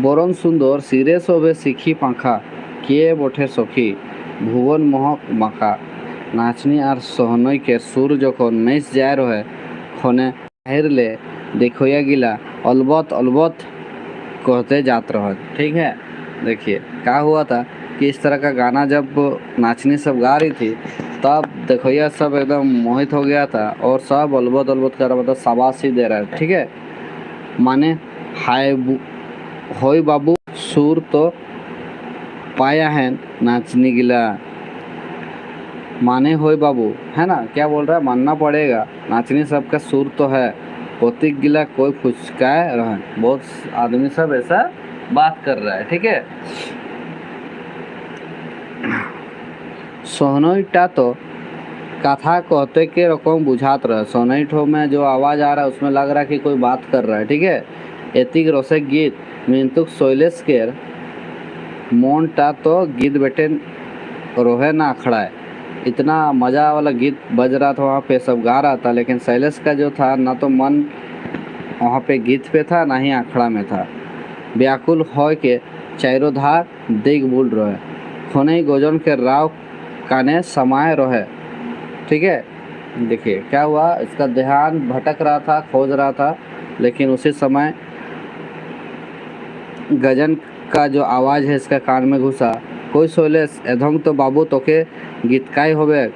বরণ সুন্দর শিরে শোভে শিখি পাখা কে বঠে সখী ভুবন মহক মাখা নাচনি আর सहनई के सुर যখন মেস যায় रहे खने हेरले देखोया गिला अलबत अलबत कहते जात रहे। ठीक है, देखिए क्या हुआ था कि इस तरह का गाना जब नाचनी सब गा रही थी तब देखोया सब एकदम मोहित हो गया था और सब अलबत अलबत कर मतलब शाबाशी दे रहा है। ठीक है, माने हाय होय बाबू सुर तो पाया है नाचनी गिला, माने होय बाबू, है ना। क्या बोल रहा है, मानना पड़ेगा नाचनी सबका सुर तो है, पोतिक गिला कोई फुचकाए रहा, बहुत आदमी सब ऐसा बात कर रहा है। ठीक है, सोहनईटा तो कथा कहते के रकम बुझात रहे। सोनईठो में जो आवाज़ आ रहा है उसमें लग रहा है कि कोई बात कर रहा है, ठीक है। एतिक रोसे गीत मिंतुक सोइलेस केर मोनटा तो गीत बेटे रोहे ना अखड़ा है। इतना मज़ा वाला गीत बज रहा था वहाँ पे, सब गा रहा था, लेकिन शैलेश का जो था ना तो मन वहाँ पे गीत पे था ना ही अखड़ा में था। व्याकुल हो के चारों धार देख बुल रहे खोने गोजन के राव काने समाये रहे, ठीक है। देखिए क्या हुआ, इसका ध्यान भटक रहा था, खोज रहा था, लेकिन उसी समय गजन का जो आवाज़ है इसका कान में घुसा। कोई सोलेस एधोंग तो बाबू तोके गीतकाई होबे,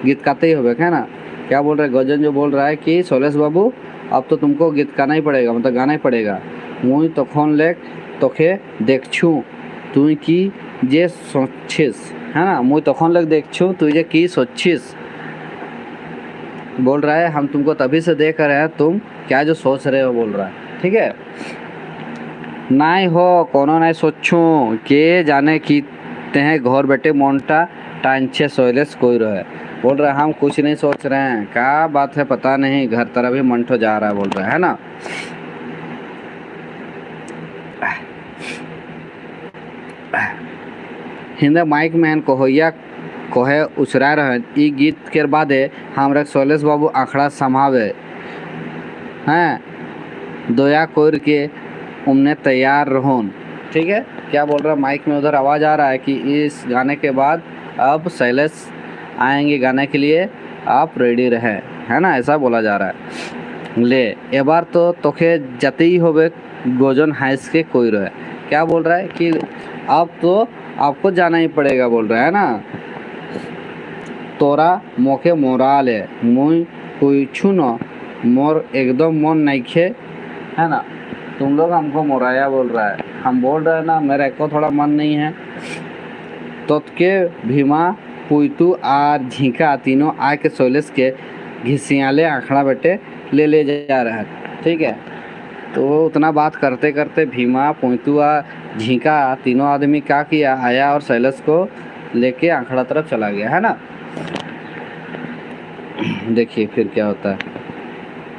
गीतकाते ही होबे, है ना। क्या बोल रहे गजन जो बोल रहा है कि सोलेस बाबू अब तो तुमको गीत गाना ही पड़ेगा, मतलब गाना ही पड़ेगा। मुई तखन लेक तोखे देखछू तुई की जे सोचिस, है ना। मुई तखन लेक देखछू तुई जे की सोचिस, बोल रहा है हम तुमको तभी से देख रहे हैं, तुम क्या जो सोच रहे हो, बोल रहा है, ठीक है। नाई हो कोनो नहीं सोचूं के जाने की तेहे घर बैठे मोन्टा टांचे सोयलेस कोई रहे, बोल रहा है हम कुछ नहीं सोच रहे हैं, क्या बात है पता नहीं, घर तरफ ही मंठो जा रहा है, बोल रहा है ना। हिंदे माइक मैन कोहैया कोहे उछरा रहे ई गीत के बादे हमरा सोलेस बाबू आखड़ा संभावे हैं, दया कोर के उमने तैयार रहोन, ठीक है। क्या बोल रहा है माइक में, उधर आवाज़ आ रहा है कि इस गाने के बाद अब शैलेश आएंगे गाने के लिए, आप रेडी रहें, है ना, ऐसा बोला जा रहा है। ले ए बार तो तोखे जते ही होबे गोजन हाइस के कोई रहे। क्या बोल रहा है कि अब तो आपको जाना ही पड़ेगा, बोल रहा है ना। तोरा मोके मोराल है मुई पूछू न मोर एकदम मन नहीं खे, है ना। तुम लोग हमको मोराया बोल रहा है, हम बोल रहे हैं ना मेरे को थोड़ा मन नहीं है। तोतके भीमा पुइतू आर झींका तीनों आके सोलेस के घिसियाले आखड़ा बेटे ले जा रहा है, ठीक है। तो उतना बात करते करते भीमा पुइतू आ झींका तीनों आदमी क्या किया, आया और शैलेश को लेके आखड़ा तरफ चला गया, है ना। देखिए फिर क्या होता है।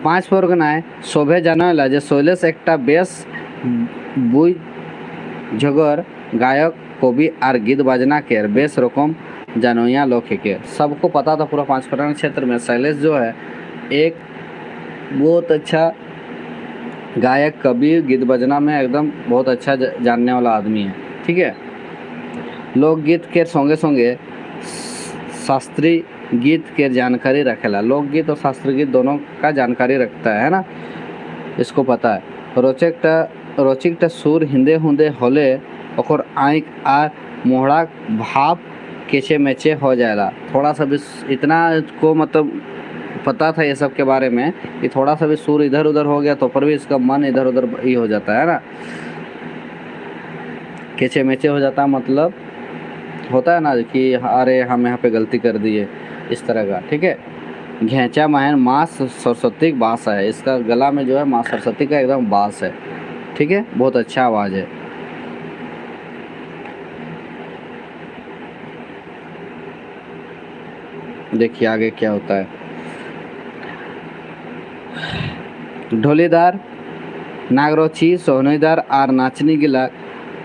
5 परगनाय शोभे जाना जे शैलेश एकटा बेस बुई झगर गायक कवि आर गीत बाजना के बेस रकम जानोया लोग के सबको पता था पूरा 5 परगना क्षेत्र में शैलेश जो है एक बहुत अच्छा गायक कवि गीत बजना में एकदम बहुत अच्छा जानने वाला आदमी है, ठीक है। लोकगीत के संगे संगे शास्त्रीय गीत के जानकारी रखेला, लोकगीत और शास्त्रीय गीत दोनों का जानकारी रखता है ना, इसको पता है। रोचिकटा सुर हिंदे हुंदे होले ओकर आँख आ मोहड़ा भाप केचे मेचे हो जाएगा। थोड़ा सा भी इतना को मतलब पता था ये सब के बारे में कि थोड़ा सा भी सुर इधर उधर हो गया तो पर भी इसका मन इधर उधर ही हो जाता है ना, केचे मेचे हो जाता है, मतलब होता है ना कि अरे हम यहाँ पे गलती कर दिए, इस तरह का, ठीक है। घेंचा महन माँ सरस्वती बास है, इसका गला में जो है माँ सरस्वती का एकदम बास है, ठीक है, बहुत अच्छा आवाज़ है। देखिए आगे क्या होता है। ढोलीदार नागरची सोहनीदार आर नाचनी गिला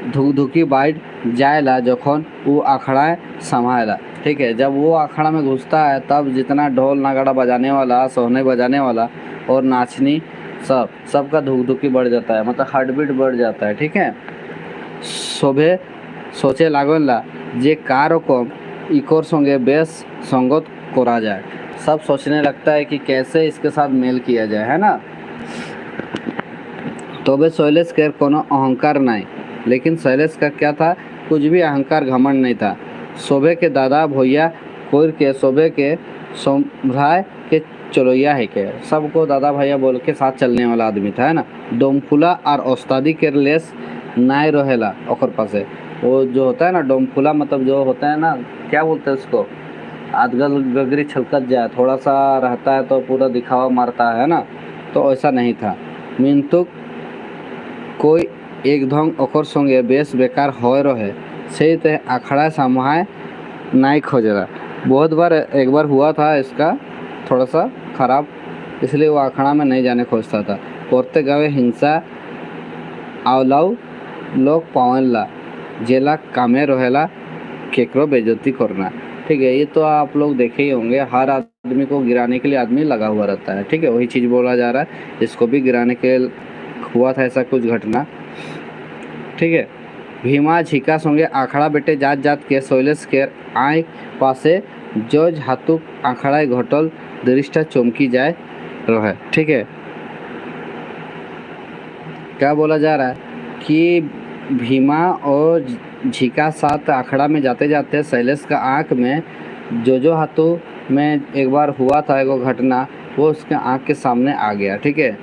धुकधुकी बाइट जाएला जखन वो अखड़ा संभाला, ठीक है। जब वो अखाड़ा में घुसता है तब जितना ढोल नगाड़ा बजाने वाला, सोहने बजाने वाला और नाचनी सबका धुकधुकी बढ़ जाता है, मतलब हार्ट बीट बढ़ जाता है, ठीक है। शोभे सोचे लागला जे कार को इकोर संगे बेस संगत करा जाए, सब सोचने लगता है कि कैसे इसके साथ मेल किया जाए, है ना। तो बे शैलेश के कोनो अहंकार नहीं, लेकिन शैलेश का क्या था, कुछ भी अहंकार घमंड नहीं था। शोभे के दादा भैया कोर के शोभे के संभ्राय के चलोया है के सबको दादा भैया बोल के साथ चलने वाला आदमी था, है ना। डोमफुला और ओस्तादी के लेस नाय रहेला ओकर पासे, वो जो होता है ना डोमफुला, मतलब जो होता है ना, क्या बोलते हैं उसको, आदगल गगरी छलकत जाए, थोड़ा सा रहता है तो पूरा दिखावा मारता है ना, तो ऐसा नहीं था। मिंतुक कोई एक ढंग ओकर संगे बेस बेकार हो रहे से ते अखड़ा समाय नहीं खोज रहा। बहुत बार एक बार हुआ था इसका थोड़ा सा खराब, इसलिए वो अखाड़ा में नहीं जाने खोजता था। करते गावे हिंसा आवलाऊ लोग पावनला जेला कामे रहेला केकरो बेइज्जती करना। ठीक है, ये तो आप लोग देखे ही होंगे, हर आदमी को गिराने के लिए आदमी लगा हुआ रहता है। ठीक है, वही चीज़ बोला जा रहा है, इसको भी गिराने के हुआ था ऐसा कुछ घटना। ठीक है, भीमा झिका संगे आखड़ा बेटे जात जात के शैलेश के आय पासे जज हाथुक आखड़ाय घटल दृष्टा चमकी जाए रहे। ठीक है, क्या बोला जा रहा है कि भीमा और झिका साथ आखड़ा में जाते जाते शैलेश का आँख में जो हाथों में एक बार हुआ था एगो घटना, वो उसके आँख के सामने आ गया। ठीक है,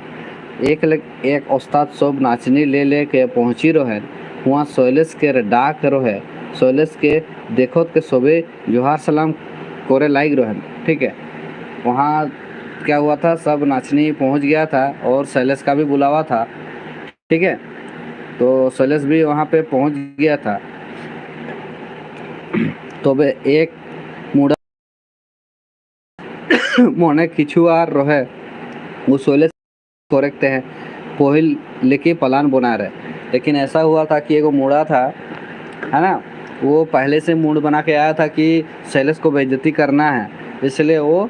एक उस्ताद सब नाचनी ले के पहुँची रहे, वहाँ शैलेश के डाक रहे, शैलेश के देखो के सोबे जोहार सलाम करे लाइक रहे। ठीक है, वहाँ क्या हुआ था, सब नाचनी पहुँच गया था और शैलेश का भी बुलावा था। ठीक है, तो शैलेश भी वहाँ पे पहुँच गया था। तो बे एक मुड़ा मोने किछु आर रहे, वो शैलेश कोरेक्ट है पोहिल लेके प्लान बना रहे। लेकिन ऐसा हुआ था कि एगो मुड़ा था, है ना, वो पहले से मूड बना के आया था कि शैलेश को बेइज्जती करना है, इसलिए वो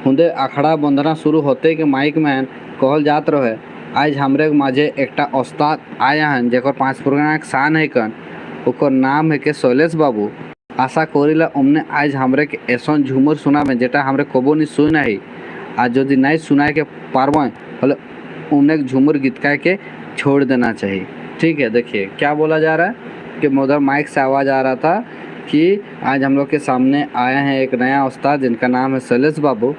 हुंदे अखड़ा बंधना शुरू होते कि माइक में कहल जात रहे, आज हमरे माझे एकटा उस्ताद आया हैं जेकर 5 पुराना शान है कन, ओकर नाम है के शैलेश बाबू। आशा करीला उमने आज हमरे के ऐसा झूमर सुनाबे जेटा हमरे कबो नहीं सुना है। आज यदि नहीं सुनाए के पारबें बोले उन्हें झूमर गीत का के छोड़ देना चाहिए। ठीक है, देखिए क्या बोला जा रहा है कि उधर माइक से आवाज़ आ रहा था कि आज हम लोग के सामने आया है एक नया उस्ताद जिनका नाम है शैलेश बाबू।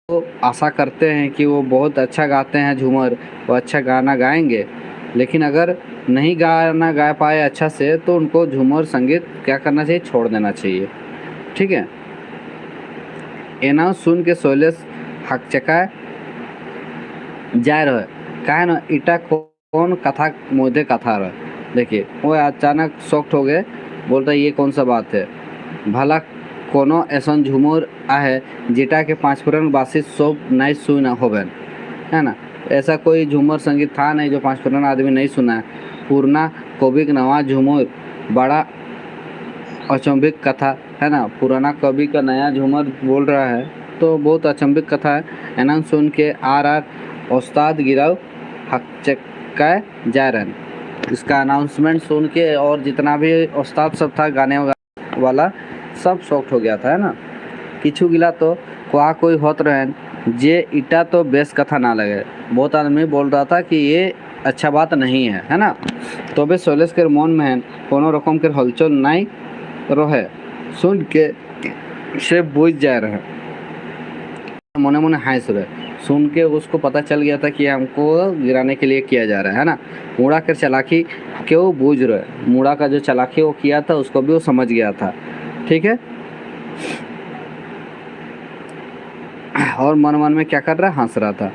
तो आशा करते हैं कि वो बहुत अच्छा गाते हैं झूमर, वो अच्छा गाना गाएंगे, लेकिन अगर नहीं गाना गा पाए अच्छा से तो उनको झूमर संगीत क्या करना चाहिए, छोड़ देना चाहिए। ठीक है, एना सुन के शैलेश हकचका जाए रहे, कहे न इटा कौन कथा मोदे कथा रहे। देखिए वो अचानक शॉक्ट हो गए, बोलता ये कौन सा बात है, भला कोनो ऐसा झूमर आहे जेटा के 5 पुरान बासी सब नहीं सुना होबे, है ना। ऐसा कोई झूमर संगीत था नहीं जो 5 पुराना आदमी नहीं सुना है। पुराना कवि का नवा झूमर बड़ा अचंभिक कथा है ना, पुराना कवि का नया झूमर बोल रहा है तो बहुत अचंभिक कथा है। एना सुन के आर उस्ताद गिराव हकचका जा रहे। इसका अनाउंसमेंट सुन के और जितना भी उस्ताद सब था गाने वाला सब शॉक्ट हो गया था, है ना। किछु गिला तो कोई होत रहे जे इटा तो बेस कथा ना लगे, बहुत आदमी बोल रहा था कि ये अच्छा बात नहीं है ना। तो बे शैलेश के मन में कोनो रकम के हलचल नहीं रहे, सुन के से बुझ जा रहे, मने मने हंस रहे। सुन के उसको पता चल गया था कि हमको गिराने के लिए किया जा रहा है ना। मुड़ा कर चालाकी क्यों बूझ रहे, मुड़ा का जो चालाकी वो किया था उसको भी वो समझ गया था। ठीक है, और मन मन में क्या कर रहा, हंस रहा था।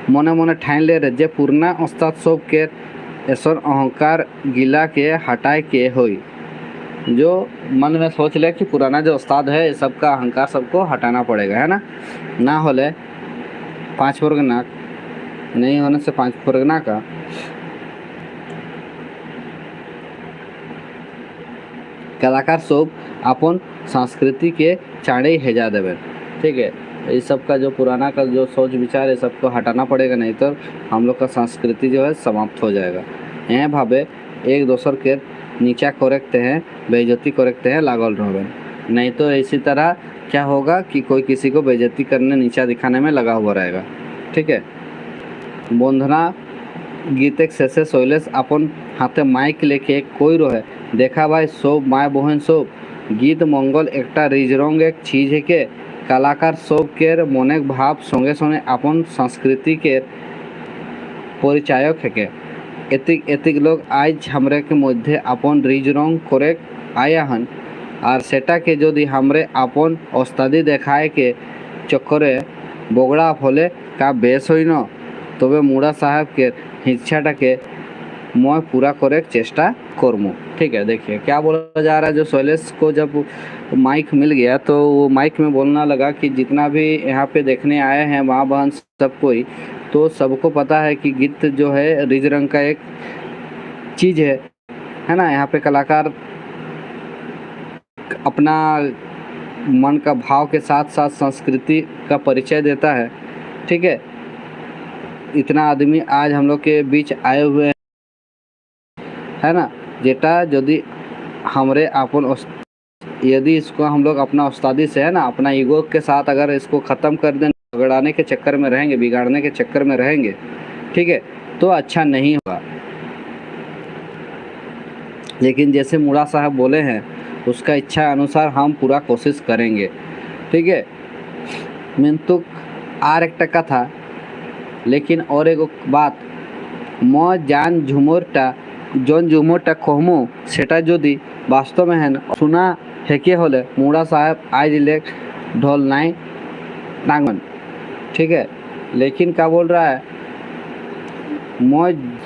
मने मने ठान ले रहे जे पुरना उस्ताद सब के ऐसा अहंकार गिला के हटाए के होई, जो मन में सोच ले कि पुराना जो उस्ताद है सबका अहंकार सबको हटाना पड़ेगा, है ना होले 5 परगना नहीं होने से 5 परगना का कलाकार सब अपन संस्कृति के चाड़े हेजा देवे। ठीक है, इस सब का जो पुराना का जो सोच विचार है सबको हटाना पड़ेगा, नहीं तो हम लोग का संस्कृति जो है समाप्त हो जाएगा। यहाँ भावे एक दूसर के नीचा कोरेक्ते हैं, बेइज्जती कोरेक्ते हैं लागल रहे, नहीं तो इसी तरह क्या होगा कि कोई किसी को बेइज्जती करने नीचा दिखाने में लगा हुआ रहेगा। ठीक है, बंधना गीत शेषे शैलेश अपन हाथे माइक लेके कोई रहे, देखा भाई सब माय बहन सब गीत मंगल एकटा रिजरंग एक चीज है के कलाकार सब के मने भाव संगे संगे अपन संस्कृति के परिचायक है के एतिक एतिक लोग आज हमरे के मध्य अपन रिजरंग करे आया हन, और सेटा के यदि हमरे अपन उस्तादी देखाए के चक्करे बगड़ा फले का बेस हुई न, तबे मुड़ा साहब के हिस्साटा के मैं पूरा करे चेष्टा करमू। ठीक है, देखिए क्या बोला जा रहा है। जो शैलेश को जब माइक मिल गया तो वो माइक में बोलना लगा कि जितना भी यहाँ पे देखने आए हैं माँ बहन सब कोई, तो सबको पता है कि गीत जो है रिज रंग का एक चीज़ है ना। यहाँ पे कलाकार अपना मन का भाव के साथ साथ संस्कृति का परिचय देता है। ठीक है, इतना आदमी आज हम लोग के बीच आए हुए हैं, है ना। जेटा यदि हमरे अपन यदि इसको हम लोग अपना उस्तादी से, है ना, अपना ईगो के साथ अगर इसको ख़त्म कर दें, बिगाड़ने के चक्कर में रहेंगे, बिगाड़ने के चक्कर में रहेंगे, ठीक है, तो अच्छा नहीं होगा। लेकिन जैसे मुड़ा साहब बोले हैं, उसका इच्छा अनुसार हम पूरा कोशिश करेंगे। ठीक है, मिंतुक आर एक टका था। लेकिन और एक बात, म जान झुमरटा जन झुमरटा कहमो सेटा यदि वास्तव में है सुना हेके होले मुड़ा साहब आज ले ढोल नाई टांगन। ठीक है, लेकिन क्या बोल रहा है,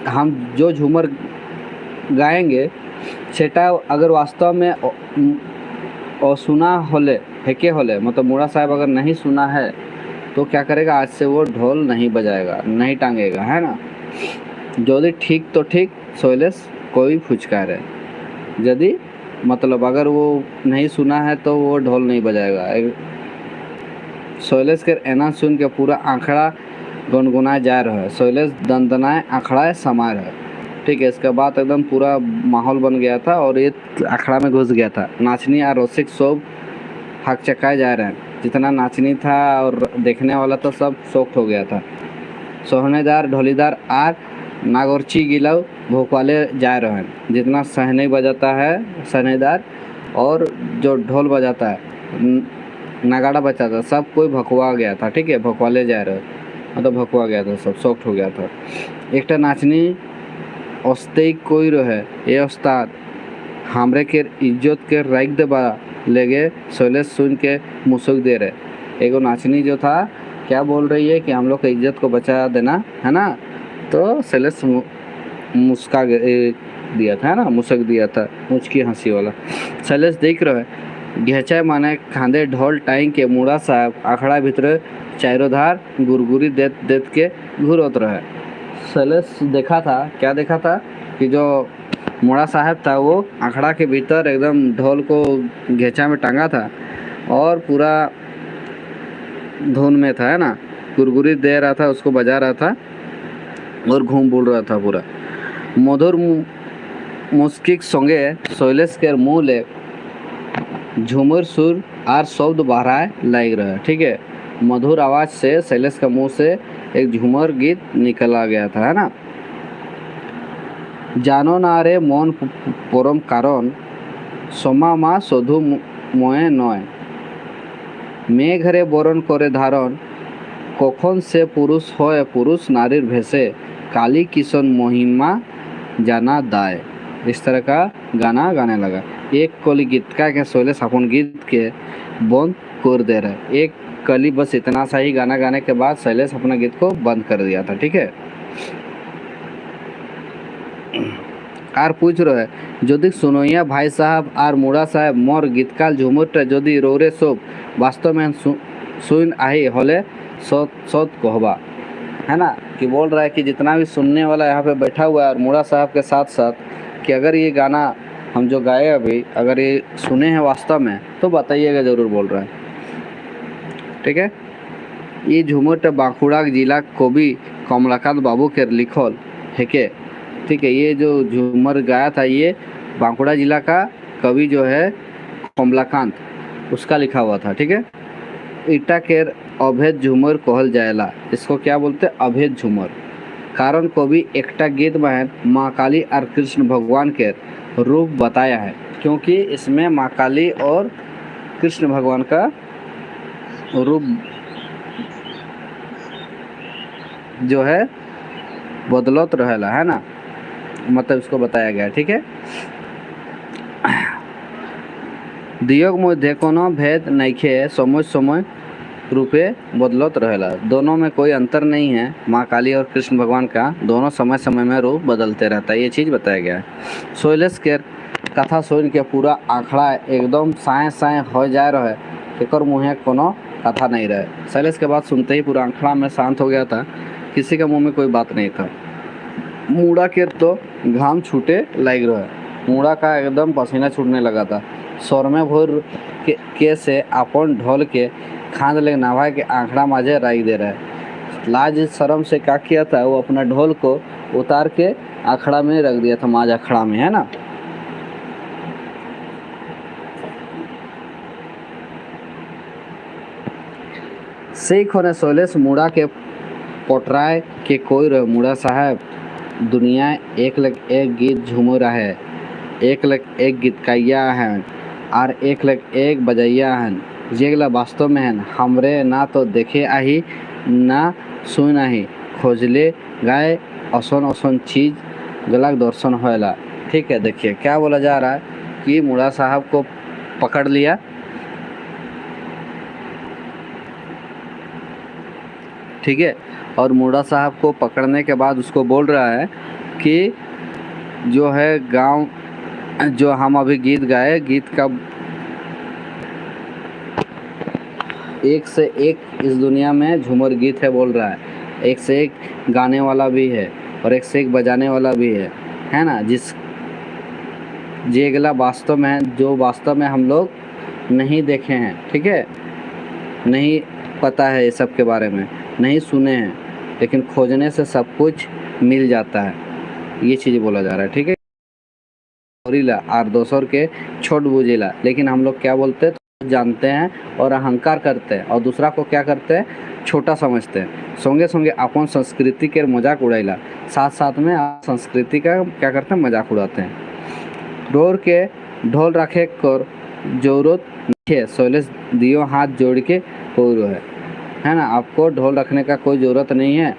हम जो झूमर गाएंगे सेटा अगर वास्तव में और सुना होले हेके होले, मतलब मुड़ा साहब अगर नहीं सुना है तो क्या करेगा, आज से वो ढोल नहीं बजाएगा, नहीं टांगेगा, है ना। यदि ठीक तो ठीक, शैलेश कोई फुचकार है। यदि मतलब अगर वो नहीं सुना है तो वो ढोल नहीं बजाएगा। शैलेश के एना सुन के पूरा आंखड़ा गुनगुनाए जा रहा है। शैलेश दंदनाए आंखड़ा समा रहा है। ठीक है, इसके बाद एकदम पूरा माहौल बन गया था और ये अखड़ा में घुस गया था। नाचनी और रसिक सब हक चकाए जा रहे हैं। जितना नाचनी था और देखने वाला तो सब शॉक्ड हो गया था। सोहनेदार ढोलीदार आर नागौरची गिलाव भोपाले जा रहे हैं। जितना सहने बजाता है सहनेदार और जो ढोल बजाता है, नगाड़ा बजाता है, सब कोई भकवा गया था। ठीक है, भकवाले जा रहे, मतलब भकवा गया था, सब शॉक्ड हो गया था। एक नाचनी अस्ते कोई रहे ये उस्ताद हमरे के इज्जत के राइक देबा लेगे। शैलेश सुन के मुसुक दे रहे। एगो नाचनी जो था क्या बोल रही है कि हम लोग की इज्जत को बचा देना, है ना। तो शैलेश मुस्का दिया था, है ना, मुसक दिया था, मुझकी हंसी वाला। शैलेश देख रहे घेचा माने खांदे ढोल टाइम के मुड़ा साहब आखड़ा भीतर चारोधार गुरगुरी देत देत के घूरत रहे। शैलेश देखा था, क्या देखा था कि जो मुड़ा साहब था वो आखड़ा के भीतर एकदम ढोल को घेचा में टांगा था और पूरा धुन में था, है ना, गुरगुरी दे रहा था, उसको बजा रहा था और घूम बोल रहा था पूरा। मधुर मुस्किक संगे शैलेश के मुँह ले झूमर सुर और शब्द बहराए लग रहा है। ठीक है, मधुर आवाज़ से शैलेश का मुंह से एक झूमर गीत निकला गया था, है ना। जानो ना रे मन परम कारण समा मा सधु मये नय मेघरे बरण करे धारण कखन से पुरुष होय पुरुष नारीर भेषे काली किशन महिमा जाना दाय। इस तरह का गाना गाने लगा। एक कली गीत का क्या शैलेश अपन गीत के बंद कर दे रहा है। एक कली बस इतना सा ही गाना गाने के बाद शैलेश अपना गीत को बंद कर दिया था। ठीक है, आर पूछ रहे यदि सुनैया भाई साहब आर मुड़ा साहब मोर गीतकाल झुमुरटा यदि रोरे सब वास्तव में सुन आई होले सत सत कहबा, है ना। कि बोल रहा है कि जितना भी सुनने वाला यहाँ पे बैठा हुआ है और मुड़ा साहब के साथ साथ, कि अगर ये गाना हम जो गाए अभी अगर ये सुने हैं वास्तव में तो बताइएगा ज़रूर, बोल रहा है। ठीक है, ये झुमुरटा बांकुड़ा जिला कवि कमलाकांत बाबू के लिखल है के। ठीक है, ये जो झूमर गाया था ये बांकुड़ा जिला का कवि जो है कमलाकांत, उसका लिखा हुआ था। ठीक है, ईटा के अभेद झूमर कहल जाएला। इसको क्या बोलते हैं, अभेद झूमर। कारण कवि एकटा गीत में माँ काली और कृष्ण भगवान के रूप बताया है, क्योंकि इसमें माँ काली और कृष्ण भगवान का रूप जो है बदलत रहेला, है ना, मतलब इसको बताया गया। ठीक है, दियोग मध्य कोनो भेद नइखे। समय समय रूपे बदलत रहेला। दोनों में कोई अंतर नहीं है। माँ काली और कृष्ण भगवान का दोनों समय समय में रूप बदलते रहता है, ये चीज़ बताया गया है। शैलेश के कथा सुन के पूरा आंखड़ा एकदम साए साए हो जा रहा है, एक मुँहे कोनो कथा नहीं रहे। शैलेश के बात सुनते ही पूरा आंखड़ा में शांत हो गया था, किसी के मुंह में कोई बात नहीं था। मूड़ा के तो घाम छूटे लग रहा है, मूड़ा का एकदम पसीना छूटने लगा था। स्वर में भोर के से अपन ढोल के खांद ले नाभा के आंखड़ा माजे राई दे रहा है। लाज शर्म से क्या किया था, वो अपना ढोल को उतार के आखड़ा में रख दिया था, माज अखड़ा में, है ना। शेख होने शैलेश मूड़ा के पोटराय के कोई रहे। मूड़ा साहब दुनिया एक लग एक गीत झूम रहा है, एक लग एक गीत कैया हैं और एक लग एक बजैया हैं। जेगला वास्तव में हैं हमरे ना तो देखे आही ना सुन आही, खोजले गाय असन असन चीज गलत दर्शन होएला। ठीक है, देखिए क्या बोला जा रहा है कि मूड़ा साहब को पकड़ लिया, ठीक है, और मूड़ा साहब को पकड़ने के बाद उसको बोल रहा है कि जो है गांव जो हम अभी गीत गाए, गीत का एक से एक इस दुनिया में झूमर गीत है, बोल रहा है। एक से एक गाने वाला भी है और एक से एक बजाने वाला भी है ना। जिस जेगला वास्तव में है, जो वास्तव में हम लोग नहीं देखे हैं, ठीक है, नहीं पता है ये सब के बारे में, नहीं सुने हैं, लेकिन खोजने से सब कुछ मिल जाता है, ये चीज़ बोला जा रहा है। ठीक है, और दोसर के छोट बुझेला, लेकिन हम लोग क्या बोलते हैं, तो जानते हैं और अहंकार करते हैं, और दूसरा को क्या करते हैं, छोटा समझते हैं। संगे संगे अपन संस्कृति के मजाक उड़ाइला, साथ साथ में संस्कृति का क्या करते हैं, मजाक उड़ाते हैं। डोर के ढोल रखे कर जरूरत नहीं है, शैलेश दियो हाथ जोड़ के कोई है ना। आपको ढोल रखने का कोई ज़रूरत नहीं है,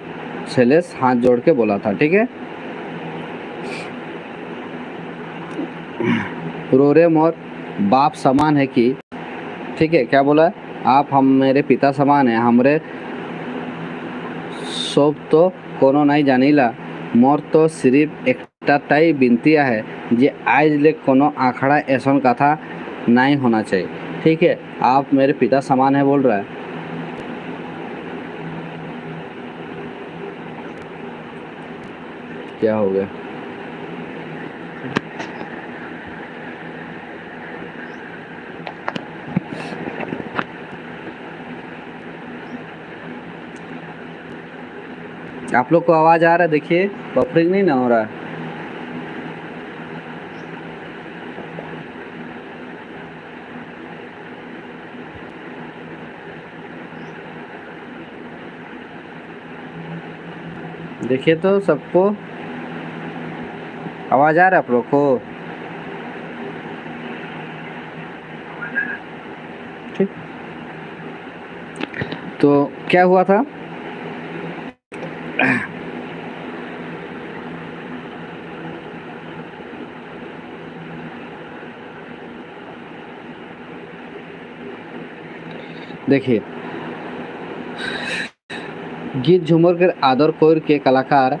शैलेश हाथ जोड़ के बोला था। ठीक है, रोरे मोर बाप समान है कि, ठीक है, क्या बोला, आप हम मेरे पिता समान है, हमरे सब तो कोनो नहीं जानीला, मोर तो सिर्फ एकटाई बिनतिया है जे आज ले कोनो आखड़ा ऐसा कथा नहीं होना चाहिए। ठीक है, आप मेरे पिता समान है बोल रहा है। क्या हो गया, आप लोग को आवाज़ आ रहा है, देखिए बफरिंग नहीं ना हो रहा है। देखिए तो सबको आवाज़ आ रहा है आप लोग को, ठीक। तो क्या हुआ था, देखिए गीत झूमर के आदर कोर के कलाकार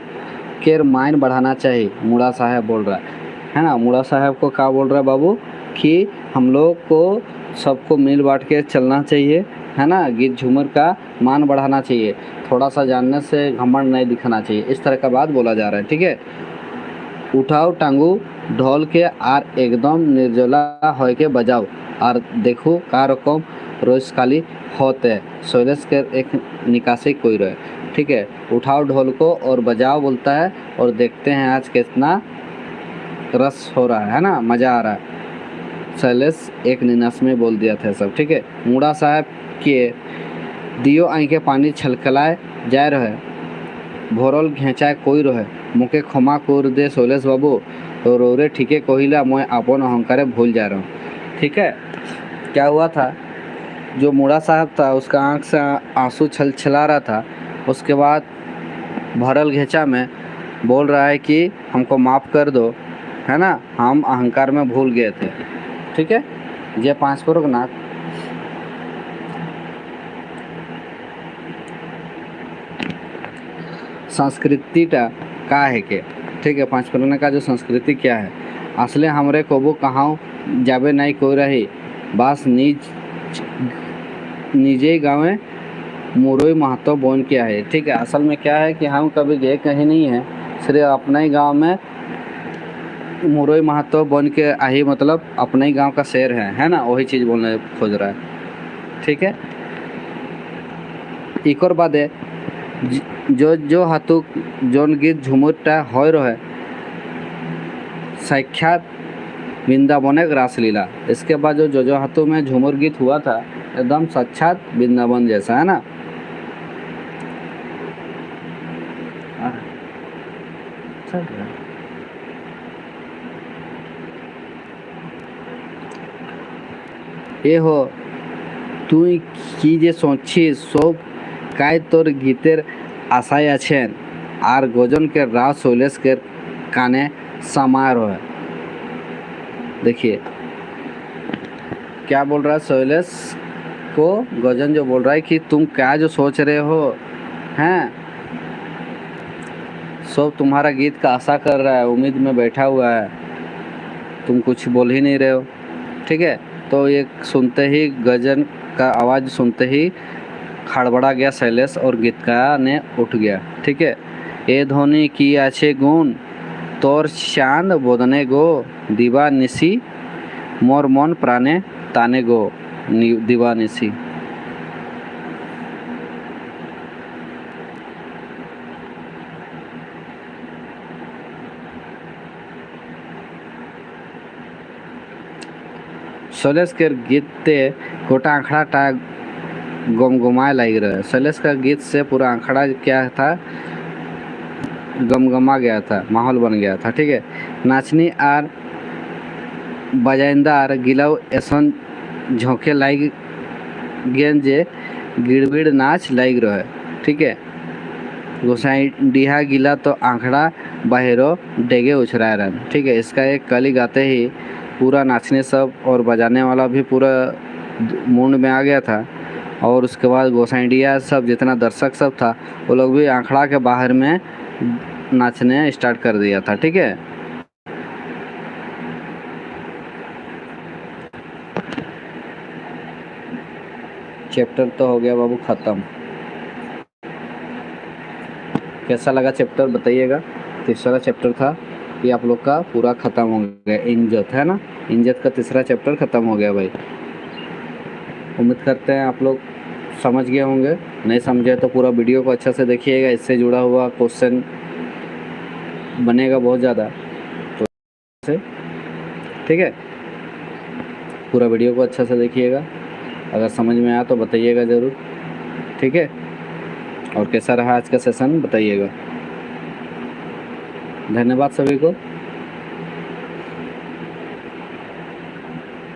के माइन बढ़ाना चाहिए, मूड़ा साहब बोल रहा है ना। मूड़ा साहब को क्या बोल रहा है बाबू कि हम लोग को सबको मिल बांट के चलना चाहिए, है ना। गीत झूमर का मान बढ़ाना चाहिए, थोड़ा सा जानने से घमंड नहीं दिखाना चाहिए, इस तरह का बात बोला जा रहा है। ठीक है, उठाओ टांगू ढोल के आर एकदम निर्जला हो के बजाओ और देखो का रकम रोज खाली होते हैं। शैलेश के एक निकासी कोई रहे, ठीक है, उठाओ ढोल को और बजाओ बोलता है, और देखते हैं आज कितना रस हो रहा है ना, मज़ा आ रहा है। शैलेश एक निनास में बोल दिया था सब। ठीक है, मूड़ा साहब के दियो आई के पानी छलकलाए जा रहे, भोरल घेचाए कोई रहे, मुके क्षमा कर दे शैलेश बाबू, तो रोरे ठीके कहिला मैं अपन अहंकारे भूल जा रहा हूँ। ठीक है, क्या हुआ था, जो मूड़ा साहब था उसका आँख से आंसू छलछला रहा था, उसके बाद भरल घेचा में बोल रहा है कि हमको माफ़ कर दो, है ना, हम अहंकार में भूल गए थे। ठीक है, ये 5 करोड़ ना संस्कृतिटा का है के, ठीक है। पाँचपरगना का जो संस्कृति क्या है, असले हमरे कबो कहाँ जाबे नहीं कोई रही, बस निजे गाँव मुरई महतो बोन किया है, ठीक है। असल में क्या है कि हम कभी गए कहीं नहीं है, सिर्फ अपने ही गांव में मुरई महतो बन के आई, मतलब अपने ही गांव का शेर है ना, वही चीज़ बोलने खोज रहा है, ठीक है। एक और बात है, जो हाथुक जोन गीत झुमुरटा हो रहा है साक्षात वृंदावन एक रासलीला। इसके बाद जो हाथों में झूमर गीत हुआ था एकदम साक्षात वृंदावन जैसा, है ना। এ হো তুই কি যে শুনছিস সব কায় তোর গীতের আশায় আছেন আর गजन के राव शैलेश के काने समार है। देखिए क्या बोल रहा है शैलेश को, गजन जो बोल रहा है कि तुम क्या जो सोच रहे हो हैं, सब तुम्हारा गीत का आशा कर रहा है, उम्मीद में बैठा हुआ है, तुम कुछ बोल ही नहीं रहे हो, ठीक है। तो ये सुनते ही गजन का आवाज़ सुनते ही खड़बड़ा गया शैलेश और गीतकार ने उठ गया, ठीक है। ए ध्वनि की आछे गुण तोर चांद बोदने गो दिवा निशी मोर मन प्राणे ताने गो दिवा निशी। शैलेश के गीत गोटा आंखड़ा गमगमाए लग रहा है। शैलेश का गीत से पूरा आंखड़ा क्या था, गमगमा गया था, माहौल बन गया था, ठीक है। नाचनी आर बजाइंदार गिलाव ऐसा झोंके लाग गेन जे गिड़बिड़ नाच लग रहा है, ठीक है। गोसाई डीहा गिला तो आंखड़ा बाहरों डेगे उछरा रहा, ठीक है। इसका एक कली गाते ही पूरा नाचने सब और बजाने वाला भी पूरा मूड में आ गया था, और उसके बाद गोसाइंडिया सब जितना दर्शक सब था वो लोग भी आंखड़ा के बाहर में नाचने स्टार्ट कर दिया था, ठीक है। चैप्टर तो हो गया बाबू ख़त्म। कैसा लगा चैप्टर बताइएगा। तीसरा चैप्टर था ये आप लोग का पूरा ख़त्म हो गया, इंजत है ना, इंजत का तीसरा चैप्टर ख़त्म हो गया भाई। उम्मीद करते हैं आप लोग समझ गए होंगे, नहीं समझे तो पूरा वीडियो को अच्छा से देखिएगा, इससे जुड़ा हुआ क्वेश्चन बनेगा बहुत ज़्यादा, तो ठीक है। पूरा वीडियो को अच्छा से देखिएगा, अगर समझ में आया तो बताइएगा ज़रूर, ठीक है। और कैसा रहा आज का सेशन बताइएगा। धन्यवाद सभी को।